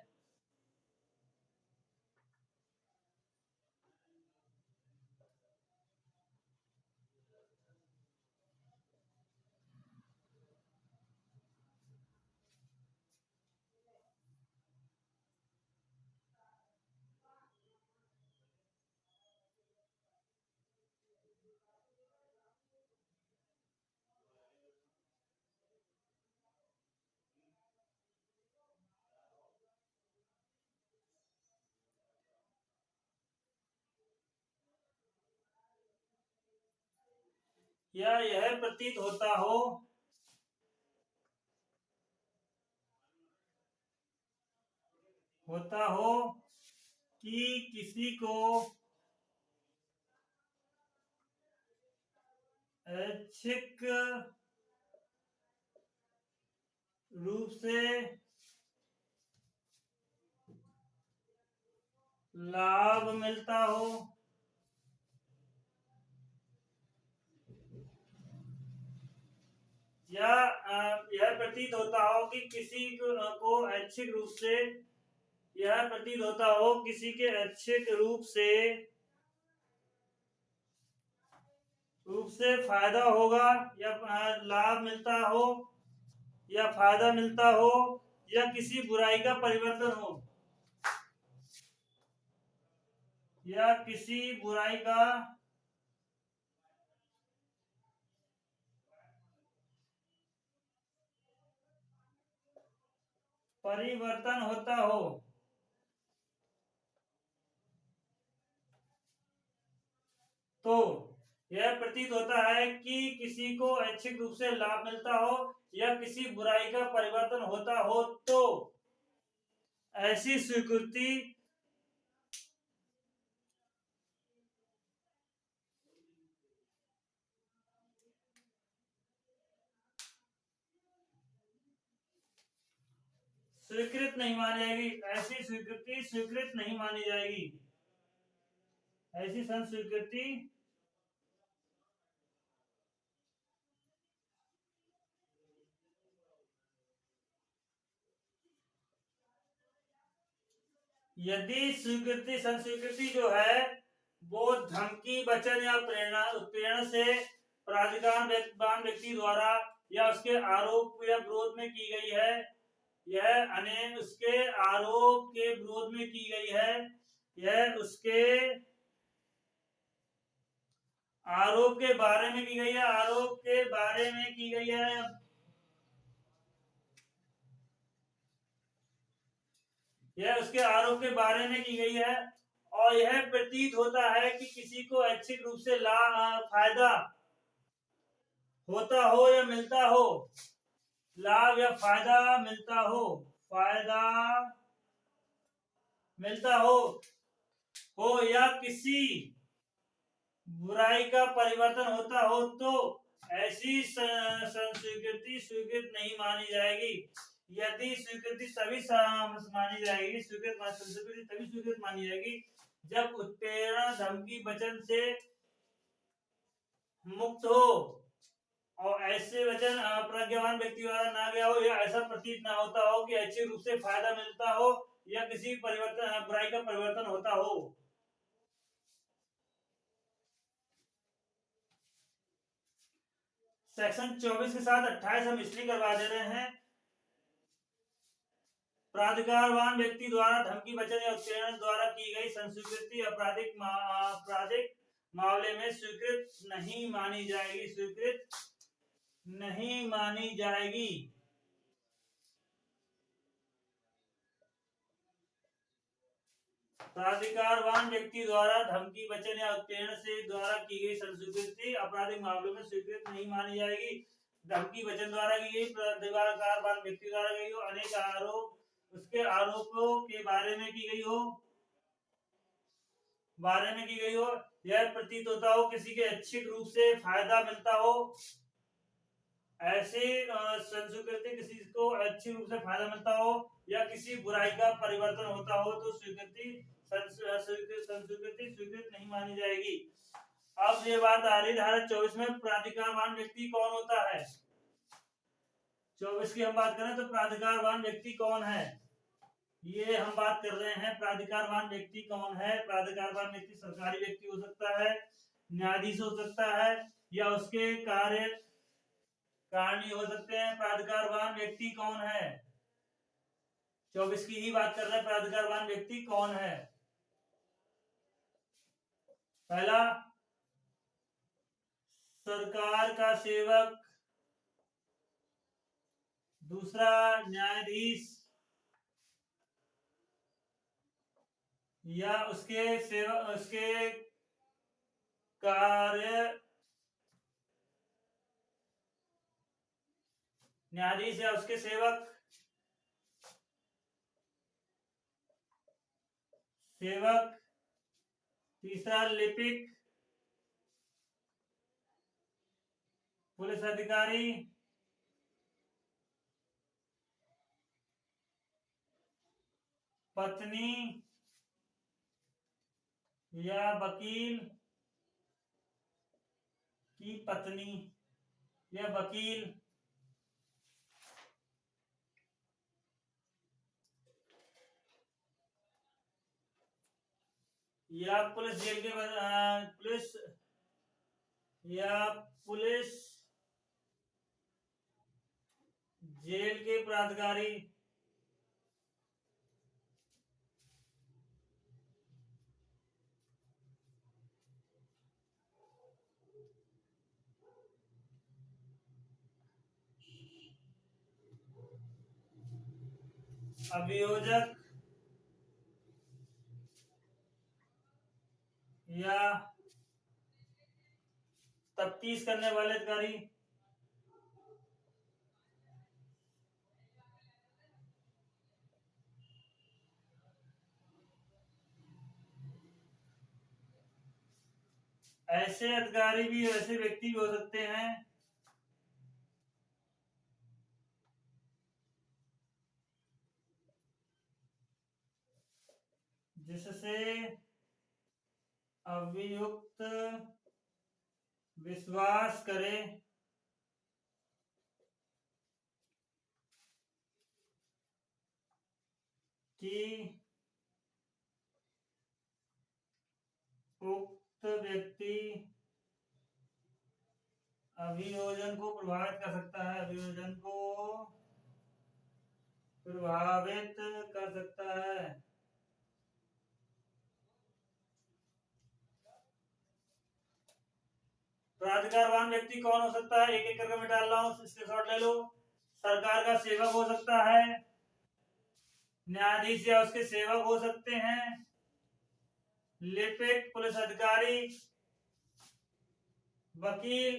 या यह प्रतीत होता हो कि किसी को ऐच्छिक रूप से लाभ मिलता हो या यह प्रतीत होता हो कि किसी को ऐच्छिक रूप से फायदा होगा या लाभ मिलता हो या फायदा मिलता हो या किसी बुराई का परिवर्तन हो या किसी बुराई का परिवर्तन होता हो तो यह प्रतीत होता है कि किसी को ऐच्छिक रूप से लाभ मिलता हो या किसी बुराई का परिवर्तन होता हो तो ऐसी स्वीकृति स्वीकृत नहीं मानी जाएगी। ऐसी स्वीकृति स्वीकृत नहीं मानी जाएगी। ऐसी संस्वीकृति यदि स्वीकृति संस्वीकृति जो है वो धमकी, वचन या प्रेरणा से प्राधिकार व्यक्ति द्वारा या उसके आरोप या विरोध में की गई है, यह उसके आरोप के विरोध में की गई है, यह उसके आरोप के बारे में की गई है, आरोप के बारे में की गई है, यह उसके आरोप के बारे में की गई है और यह प्रतीत होता है कि किसी को ऐच्छिक रूप से फायदा होता हो या मिलता हो, लाभ या फायदा मिलता हो, फायदा मिलता हो या किसी बुराई का परिवर्तन होता हो तो ऐसी स्वीकृति स्वीकृत नहीं मानी जाएगी। यदि स्वीकृति तभी मानी जाएगी, स्वीकृति तभी स्वीकृत मानी जाएगी जब उत्प्रेरणा, धमकी, वचन से मुक्त हो और ऐसे वचन प्रज्ञावान व्यक्ति द्वारा ना गया हो या ऐसा प्रतीत ना होता हो कि अच्छे रूप से फायदा मिलता हो या किसी बुराई का परिवर्तन होता हो। सेक्शन 24 के साथ 28 हम इसलिए करवा दे रहे हैं, प्राधिकारवान व्यक्ति द्वारा धमकी, वचन या उत्प्रेरण द्वारा की गई संस्वीकृति आपराधिक मामले में स्वीकृत नहीं मानी जाएगी, स्वीकृत नहीं मानी जाएगी। प्राधिकारवान व्यक्ति द्वारा धमकी, वचन या उत्प्रेरण से द्वारा की गई संस्वीकृति आपराधिक मामलों में स्वीकृत नहीं मानी जाएगी। धमकी, वचन द्वारा की गई, प्राधिकारवान व्यक्ति द्वारा की गई अनेक आरोप, उसके आरोपों के बारे में की गई हो, यह प्रतीत होता हो किसी के ऐच्छिक रूप से फायदा मिलता हो, ऐसी संस्कृति किसी को अच्छी रूप से फायदा मिलता हो या किसी बुराई का परिवर्तन होता हो तो संस्कृति स्वीकृत नहीं मानी जाएगी। अब ये बात आ रही धारा 24 में प्राधिकारवान व्यक्ति कौन होता है। 24 की हम बात करें तो प्राधिकारवान व्यक्ति कौन है, ये हम बात कर रहे हैं। प्राधिकारवान व्यक्ति कौन है? प्राधिकारवान व्यक्ति सरकारी व्यक्ति हो सकता है, न्यायाधीश हो सकता है या उसके कार्यकारिणी हो सकते हैं। प्राधिकारवान व्यक्ति कौन है? 24 की ही बात कर रहे हैं। प्राधिकारवान व्यक्ति कौन है? पहला, सरकार का सेवक, दूसरा न्यायाधीश या उसके सेवक, उसके कार्य, न्यायाधीश या उसके सेवक, तीसरा लिपिक, पुलिस अधिकारी, पत्नी या वकील की पत्नी या वकील, या पुलिस जेल के पुलिस जेल के प्राधिकारी, अभियोजक या तफ्तीश करने वाले अधिकारी, ऐसे अधिकारी भी ऐसे व्यक्ति भी हो सकते हैं जिससे अभियुक्त विश्वास करे कि उक्त व्यक्ति अभियोजन को प्रभावित कर सकता है, अभियोजन को प्रभावित कर सकता है। प्राधिकारवान व्यक्ति कौन हो सकता है? एक एक करके मैं डाल रहा हूँ, स्क्रीनशॉट ले लो। सरकार का सेवक हो सकता है, न्यायाधीश या उसके सेवक हो सकते हैं, लिपिक, पुलिस अधिकारी, वकील,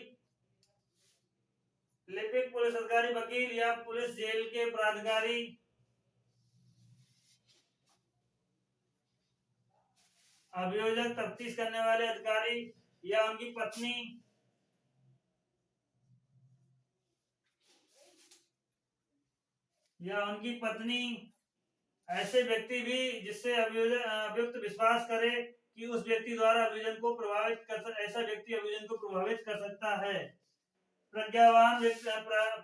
लिपिक, पुलिस अधिकारी, वकील या पुलिस जेल के प्राधिकारी, अभियोजक, तफ्तीश करने वाले अधिकारी या उनकी पत्नी, ऐसे व्यक्ति भी जिससे अभियुक्त विश्वास करे कि उस व्यक्ति द्वारा अभियोजन को प्रभावित कर, ऐसा व्यक्ति अभियोजन को प्रभावित कर सकता है। प्रज्ञावान व्यक्ति,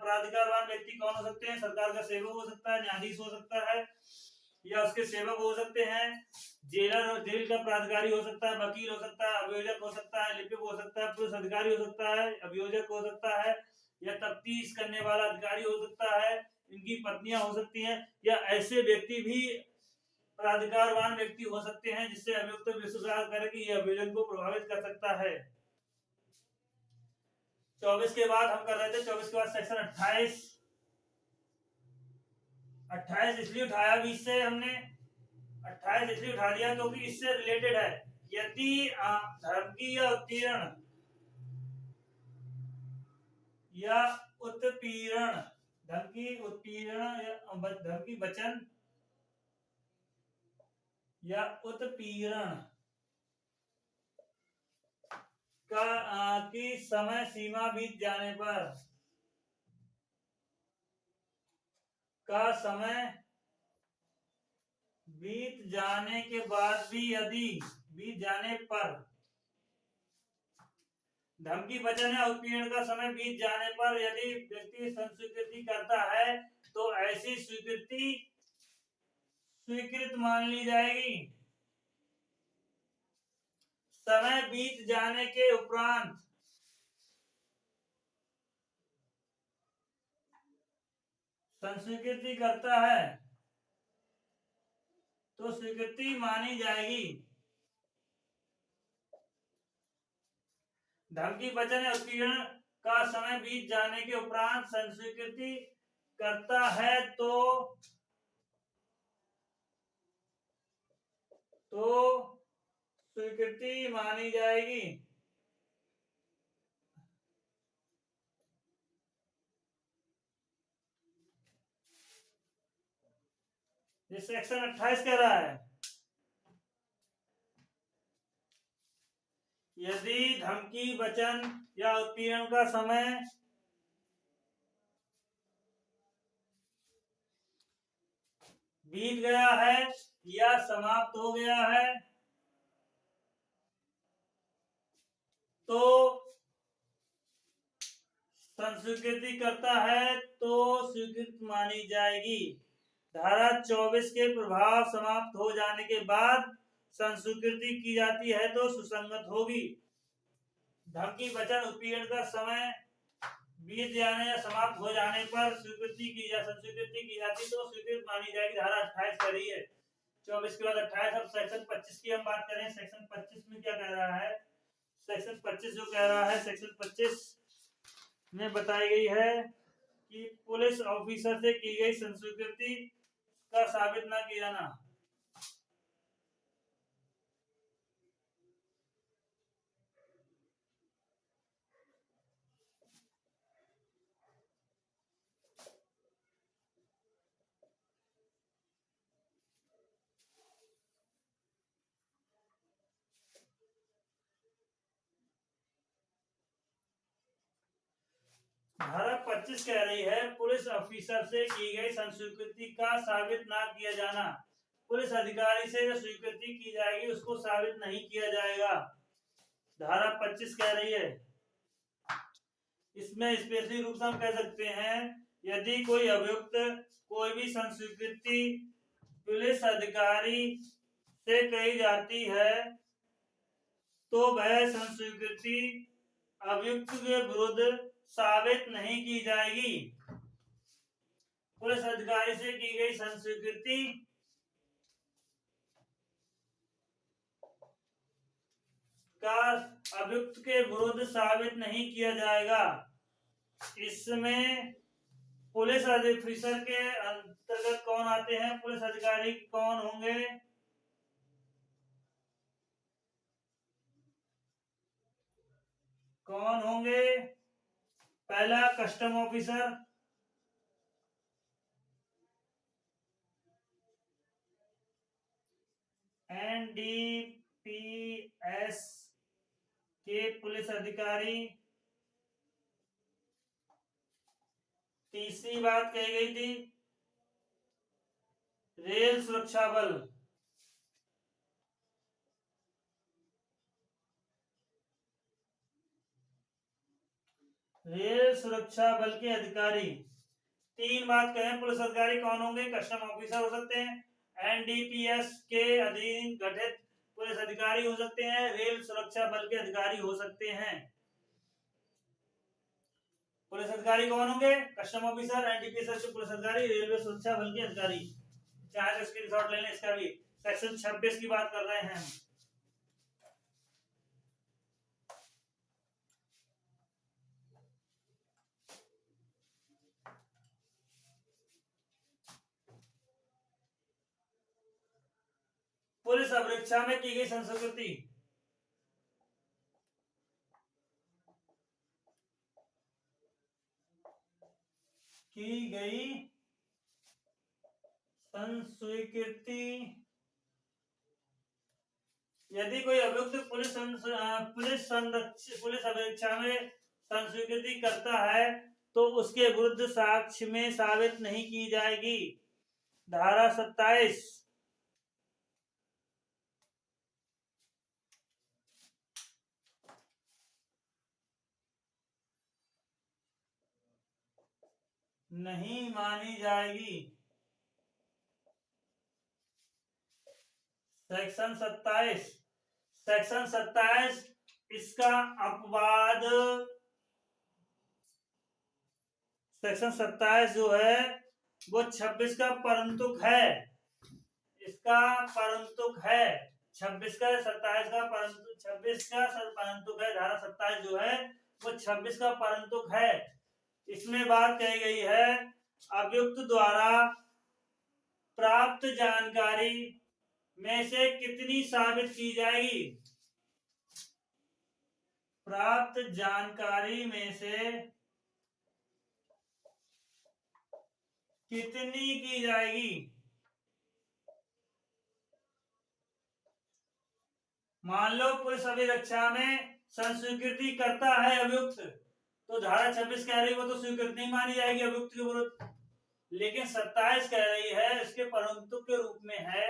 प्राधिकारवान व्यक्ति कौन हो सकते हैं? सरकार का सेवक हो सकता है, न्यायाधीश हो सकता है या उसके सेवक हो सकते हैं, जेलर और जेल का प्राधिकारी हो सकता है, वकील हो सकता है, अभियोजक हो सकता है, लिपिक हो सकता है, पुलिस अधिकारी हो सकता है, अभियोजक हो सकता है या तफ्तीश करने वाला अधिकारी हो सकता है, इनकी पत्नियां हो सकती हैं या ऐसे व्यक्ति भी प्राधिकारवान व्यक्ति हो सकते हैं जिससे अभियुक्त विश्वास करे कि यह अभियोजन को प्रभावित कर सकता है। 24 के बाद हम कर रहे थे, 24 के बाद सेक्शन 28 इसलिए उठाया, 20 से हमने 28 इसलिए उठा दिया क्योंकि इससे रिलेटेड है। यदि धमकी या उत्पीड़न या उत्पीड़न, धमकी, उत्पीड़न या धमकी, वचन या उत्पीड़न की समय सीमा बीत जाने पर, समय बीत जाने के बाद भी यदि बीत जाने पर, धमकी, वचन या उत्पीड़न का समय बीत जाने पर यदि व्यक्ति स्वीकृति करता है तो ऐसी स्वीकृति स्वीकृत मान ली जाएगी। समय बीत जाने के उपरांत संस्वीकृति करता है तो स्वीकृति मानी जाएगी। धमकी, वचन या उत्पीड़न का समय बीत जाने के उपरांत संस्वीकृति करता है तो स्वीकृति मानी जाएगी। ये सेक्शन 28 कह रहा है, यदि धमकी, वचन या उत्पीड़न का समय बीत गया है या समाप्त हो गया है तो संस्वीकृति करता है तो स्वीकृत मानी जाएगी। धारा 24 के प्रभाव समाप्त हो जाने के बाद संस्वीकृति की जाती है तो सुसंगत होगी। धमकी, वचन, उत्पीड़न का समय बीत जाने या समाप्त हो जाने पर संस्वीकृति की जाती तो स्वीकृत मानी जाएगी। धारा 28 कह रही है। 24 के बाद 28। अब सेक्शन 25 की हम बात करें। सेक्शन 25 में क्या कह रहा है? सेक्शन 25 जो कह रहा है, सेक्शन 25 में बताई गई है कि पुलिस ऑफिसर से की गई संस्वीकृति का साबित ना किया जाना। 25 कह रही है पुलिस ऑफिसर से की गई संस्वीकृति का साबित ना किया जाना। पुलिस अधिकारी से जो स्वीकृति की जाएगी उसको साबित नहीं किया जाएगा। धारा 25 कह रही है। इसमें स्पेशली रूप से हम कह सकते हैं यदि कोई अभियुक्त कोई भी संस्वीकृति पुलिस अधिकारी से कही जाती है तो वह संस्वीकृति अभियुक्त के विरुद्ध साबित नहीं की जाएगी। पुलिस अधिकारी से की गई संस्वीकृति का अभियुक्त के विरुद्ध साबित नहीं किया जाएगा। इसमें पुलिस ऑफिसर के अंतर्गत कौन आते हैं? पुलिस अधिकारी कौन होंगे? कौन होंगे? पहला कस्टम ऑफिसर, एनडीपीएस के पुलिस अधिकारी। तीसरी बात कही गई थी रेल सुरक्षा बल, रेल सुरक्षा बल के अधिकारी। तीन बात कहें पुलिस अधिकारी कौन होंगे? कस्टम ऑफिसर हो सकते हैं, एनडीपीएस के अधीन गठित पुलिस अधिकारी हो सकते हैं, रेल सुरक्षा बल के अधिकारी हो सकते हैं। पुलिस अधिकारी कौन होंगे? कस्टम ऑफिसर, एनडीपीएस के पुलिस अधिकारी, रेलवे सुरक्षा बल के अधिकारी। चाहे तो स्क्रीनशॉट ले लें इसका भी। सेक्शन 26 की बात कर रहे हैं। पुलिस अभिरक्षा में की गई संस्कृति। की गई संस्वीकृति। यदि कोई अभियुक्त पुलिस अभिरक्षा में संस्वीकृति करता है तो उसके विरुद्ध साक्ष्य में साबित नहीं की जाएगी। धारा 27। नहीं मानी जाएगी। सेक्शन 27, सेक्शन 27 इसका अपवाद, सेक्शन 27 जो है वो 26 का परंतुक है। इसका परंतुक है 26 का, 27 का परंतुक, 26 का परंतुक है। धारा 27 जो है वो 26 का परंतुक है। इसमें बात कही गई है अभियुक्त द्वारा प्राप्त जानकारी में से कितनी साबित की जाएगी? प्राप्त जानकारी में से कितनी की जाएगी? मान लो पुलिस अभिरक्षा में संस्वीकृति करता है अभियुक्त, तो धारा 26 कह रही वो तो स्वीकृति नहीं मानी जाएगी अभियुक्त के विरुद्ध। लेकिन 27 कह रही है इसके परंतुक के रूप में है,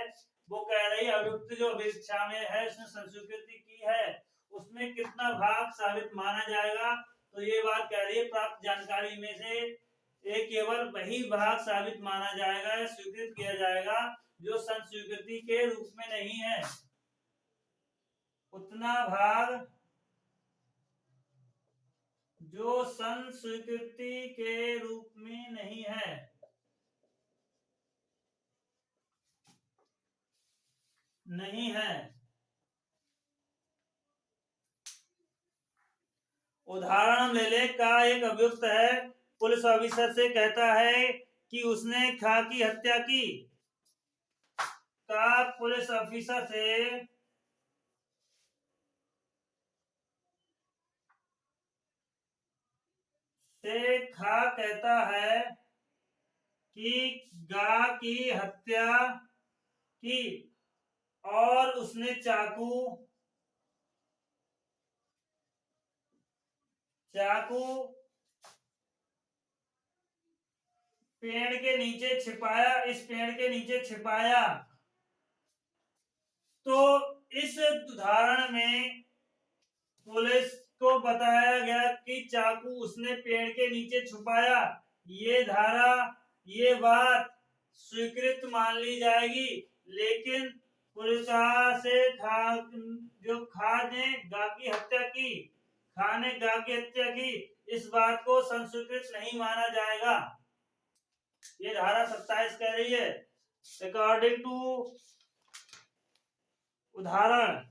वो कह रही है अभियुक्त जो अभिरक्षा में है उसने संस्वीकृति की है उसमें कितना भाग साबित माना जाएगा? तो ये बात कह रही है प्राप्त जानकारी में से एक केवल वही भाग साबित माना जाएगा या स्वीकृत किया जाएगा जो संस्वीकृति के रूप में नहीं है। उतना भाग जो संस्वीकृति के रूप में नहीं है। नहीं है। उदाहरण हम ले ले का एक अभियुक्त है पुलिस ऑफिसर से कहता है कि उसने खा की हत्या की। का पुलिस ऑफिसर से खा कहता है कि गा की हत्या की और उसने चाकू पेड़ के नीचे छिपाया, इस पेड़ के नीचे छिपाया। तो इस उदाहरण में पुलिस को बताया गया कि चाकू उसने पेड़ के नीचे छुपाया। ये धारा, ये बात स्वीकृत मान ली जाएगी, लेकिन पुलिस से जो खा ने गा की हत्या की, खा ने गा की हत्या की, इस बात को संस्वीकृत नहीं माना जाएगा। ये धारा 27 कह रही है, अकॉर्डिंग टू उदाहरण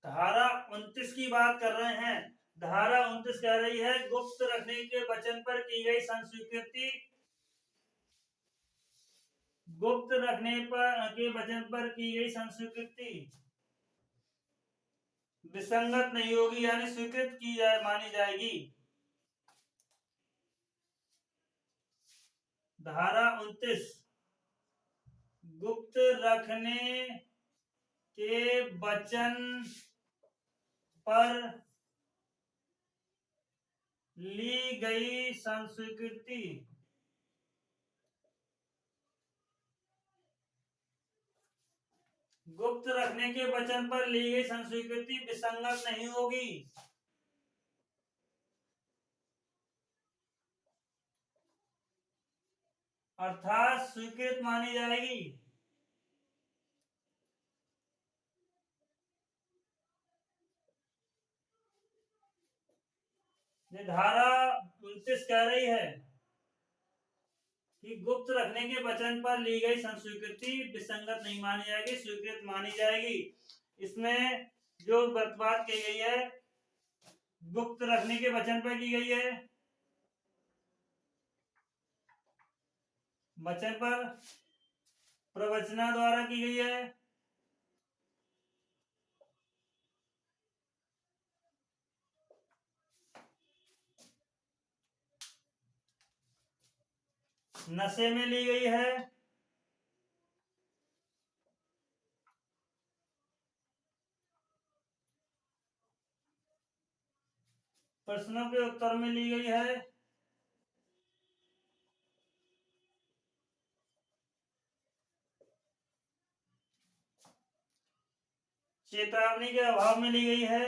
धारा 29 की बात कर रहे हैं। धारा 29 कह रही है, गुप्त रखने के वचन पर की गई संस्वीकृति, गुप्त रखने पर के वचन पर की गई संस्वीकृति विसंगत नहीं होगी, यानी स्वीकृत की जाए मानी जाएगी। धारा 29 गुप्त रखने के वचन पर ली गई संस्वीकृति गुप्त रखने के वचन पर ली गई संस्वीकृति विसंगत नहीं होगी। अर्थात स्वीकृत मानी जाएगी। ये धारा 29 कह रही है कि गुप्त रखने के वचन पर ली गई संस्वीकृति विसंगत नहीं मानी जाएगी, स्वीकृत मानी जाएगी। इसमें जो बात कही गई है, गुप्त रखने के वचन पर की गई है, वचन पर प्रवचना द्वारा की गई है, नशे में ली गई है, प्रश्नों के उत्तर में ली गई है, चेतावनी के अभाव में ली गई है,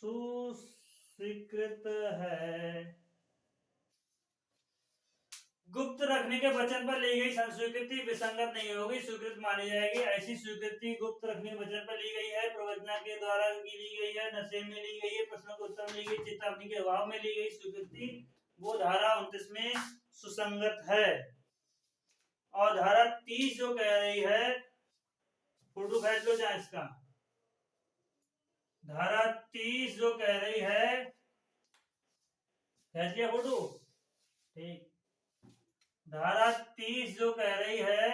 सुस्वीकृत है। गुप्त रखने के वचन पर ली गई संस्वीकृति विसंगत नहीं होगी, स्वीकृत मानी जाएगी। ऐसी स्वीकृति गुप्त रखने के वचन पर ली गई है, प्रवचना के द्वारा की ली गई है, नशे में ली गई है, प्रश्नों के उत्तर में ली गई, चेतावनी के अभाव में ली गई स्वीकृति, वो धारा 29 में सुसंगत है। और धारा 30 जो कह रही है, फोटो खींच लो चाहे इसका, धारा 30 जो कह रही है, खींच लिया फोटो, ठीक। धारा 30 जो कह रही है,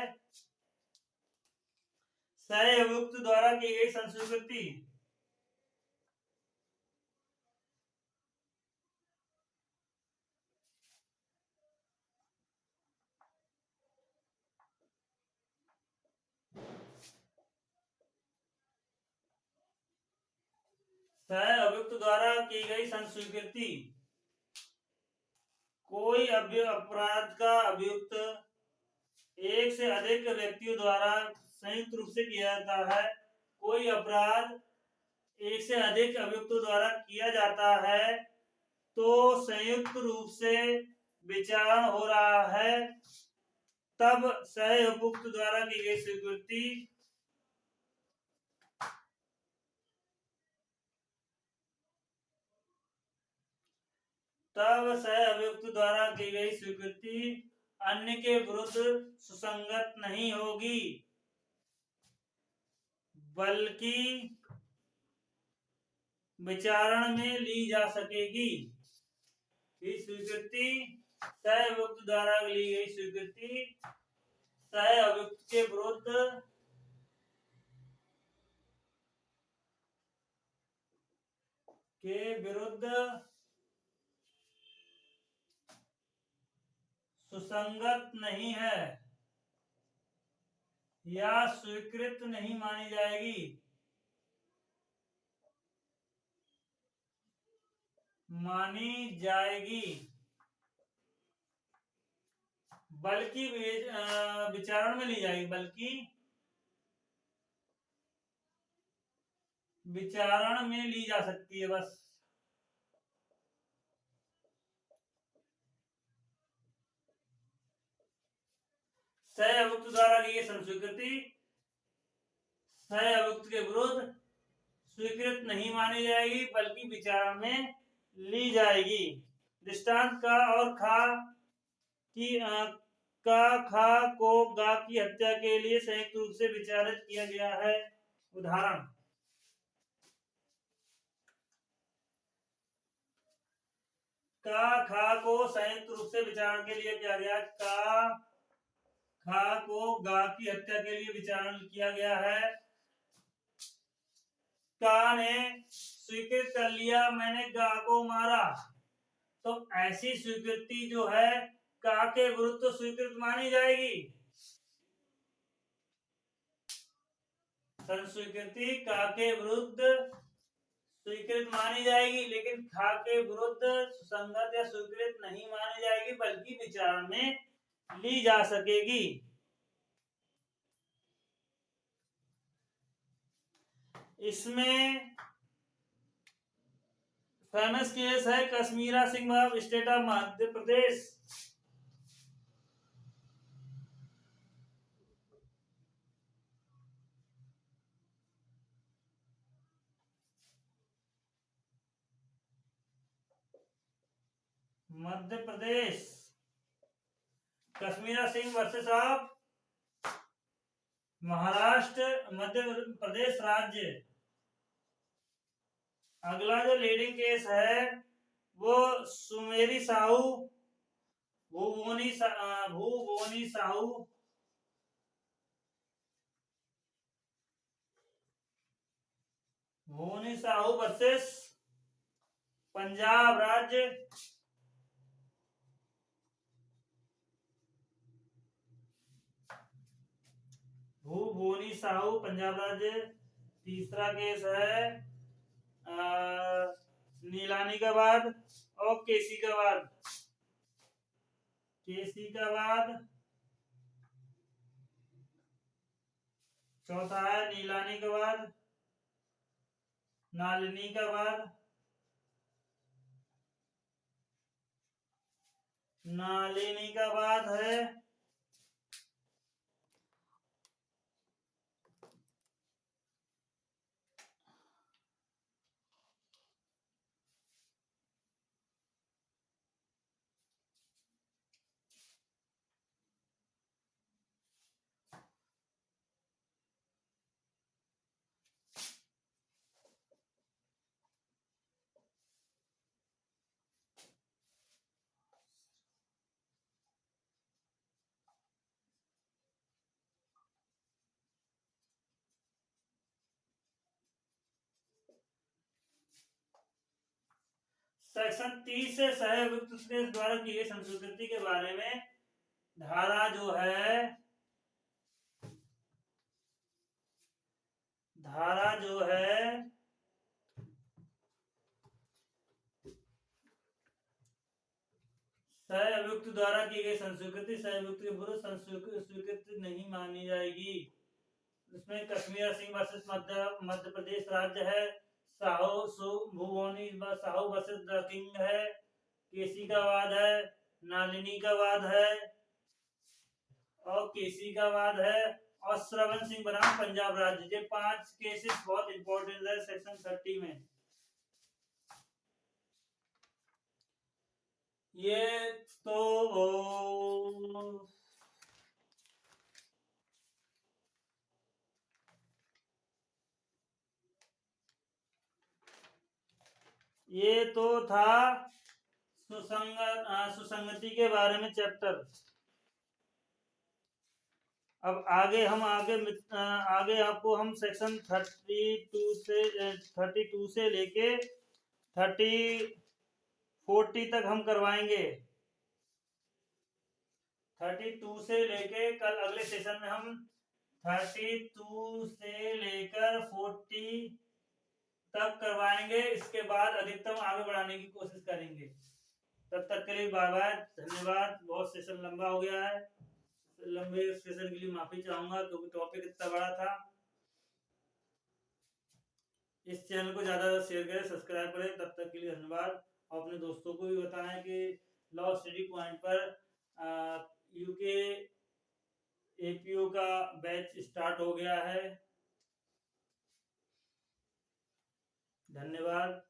सह अभियुक्त द्वारा की गई संस्वीकृति, सह अभियुक्त द्वारा की गई संस्वीकृति, कोई अपराध का अभियुक्त एक से अधिक व्यक्तियों द्वारा संयुक्त रूप से किया जाता है। कोई अपराध एक से अधिक अभियुक्तों द्वारा किया जाता है तो संयुक्त रूप से विचारण हो रहा है, तब सह अभियुक्त द्वारा की गई स्वीकृति तब सह अभियुक्त द्वारा की गई स्वीकृति अन्य के विरुद्ध सुसंगत नहीं होगी, बल्कि विचारण में ली जा सकेगी। स्वीकृति सह अभियुक्त द्वारा ली गई स्वीकृति सह अभियुक्त के विरुद्ध सुसंगत नहीं है या स्वीकृत नहीं मानी जाएगी, बल्कि विचारण में ली जाएगी, बल्कि विचारण में ली जा सकती है। बस सह अभियुक्त द्वारा की गई स्वीकृति सह अभियुक्त के विरुद्ध स्वीकृत नहीं मानी जाएगी, बल्कि विचारण में ली जाएगी। दृष्टांत का और खा की खा को गा की हत्या के लिए संयुक्त रूप से विचारित किया गया है। उदाहरण, का खा को संयुक्त रूप से विचारण के लिए किया गया। का खा को गा की हत्या के लिए विचारण किया गया है। का ने स्वीकृत कर लिया, मैंने गा को मारा, तो ऐसी स्वीकृति जो है का के विरुद्ध तो स्वीकृत मानी जाएगी। स्वीकृति का के विरुद्ध स्वीकृत मानी जाएगी, लेकिन खा के विरुद्ध सुसंगत या स्वीकृत नहीं मानी जाएगी, बल्कि विचारण में ली जा सकेगी। इसमें फेमस केस है Kashmira Singh of state of Madhya Pradesh. Madhya Pradesh, Kashmira Singh versus of Maharashtra, Madhya Pradesh राज्य। अगला जो लीडिंग केस है वो सुमेरी साहू भूभोनी साहू वर्सेस पंजाब राज्य। भूभोनी साहू पंजाब राज्य। तीसरा केस है नीलानी का बाद और केसी का बाद। चौथा है नीलानी का बाद, नालिनी का बाद, नालिनी का बाद है सेक्शन 30 से सहअभियुक्त द्वारा की गई संस्कृति के बारे में धारा जो है सहअभियुक्त द्वारा की गई संस्कृति सहअभियुक्त के विरुद्ध स्वीकृति नहीं मानी जाएगी। इसमें कश्मीर सिंह वर्सेस मध्य प्रदेश राज्य है। भूभोनी साहू वर्सेस द किंग है। केसी का वाद है, नालिनी का वाद है और केसी का वाद है और श्रवण सिंह बनाम पंजाब राज्य। ये 5 केसेस बहुत इंपॉर्टेंट है सेक्शन 30 में। ये तो ये तो था सुसंगति के बारे में चैप्टर। अब आगे आपको हम सेक्शन 32 से लेके 40 तक हम करवाएंगे। 32 से लेके कल अगले सेशन में हम 32 से लेकर 40 तक करवाएंगे। इसके बाद अधिकतम आगे बढ़ाने की कोशिश करेंगे। तब तक के लिए बाय बाय, धन्यवाद। बहुत सेशन लंबा हो गया है, लंबे सेशन के लिए माफी चाहूंगा क्योंकि टॉपिक इतना बड़ा था। इस चैनल को ज्यादा शेयर करें, सब्सक्राइब करें। तब तक के लिए धन्यवाद। और अपने दोस्तों को भी बताएं कि लॉ स्टडी पॉइंट पर यूके एपीओ का बैच स्टार्ट हो गया है। धन्यवाद।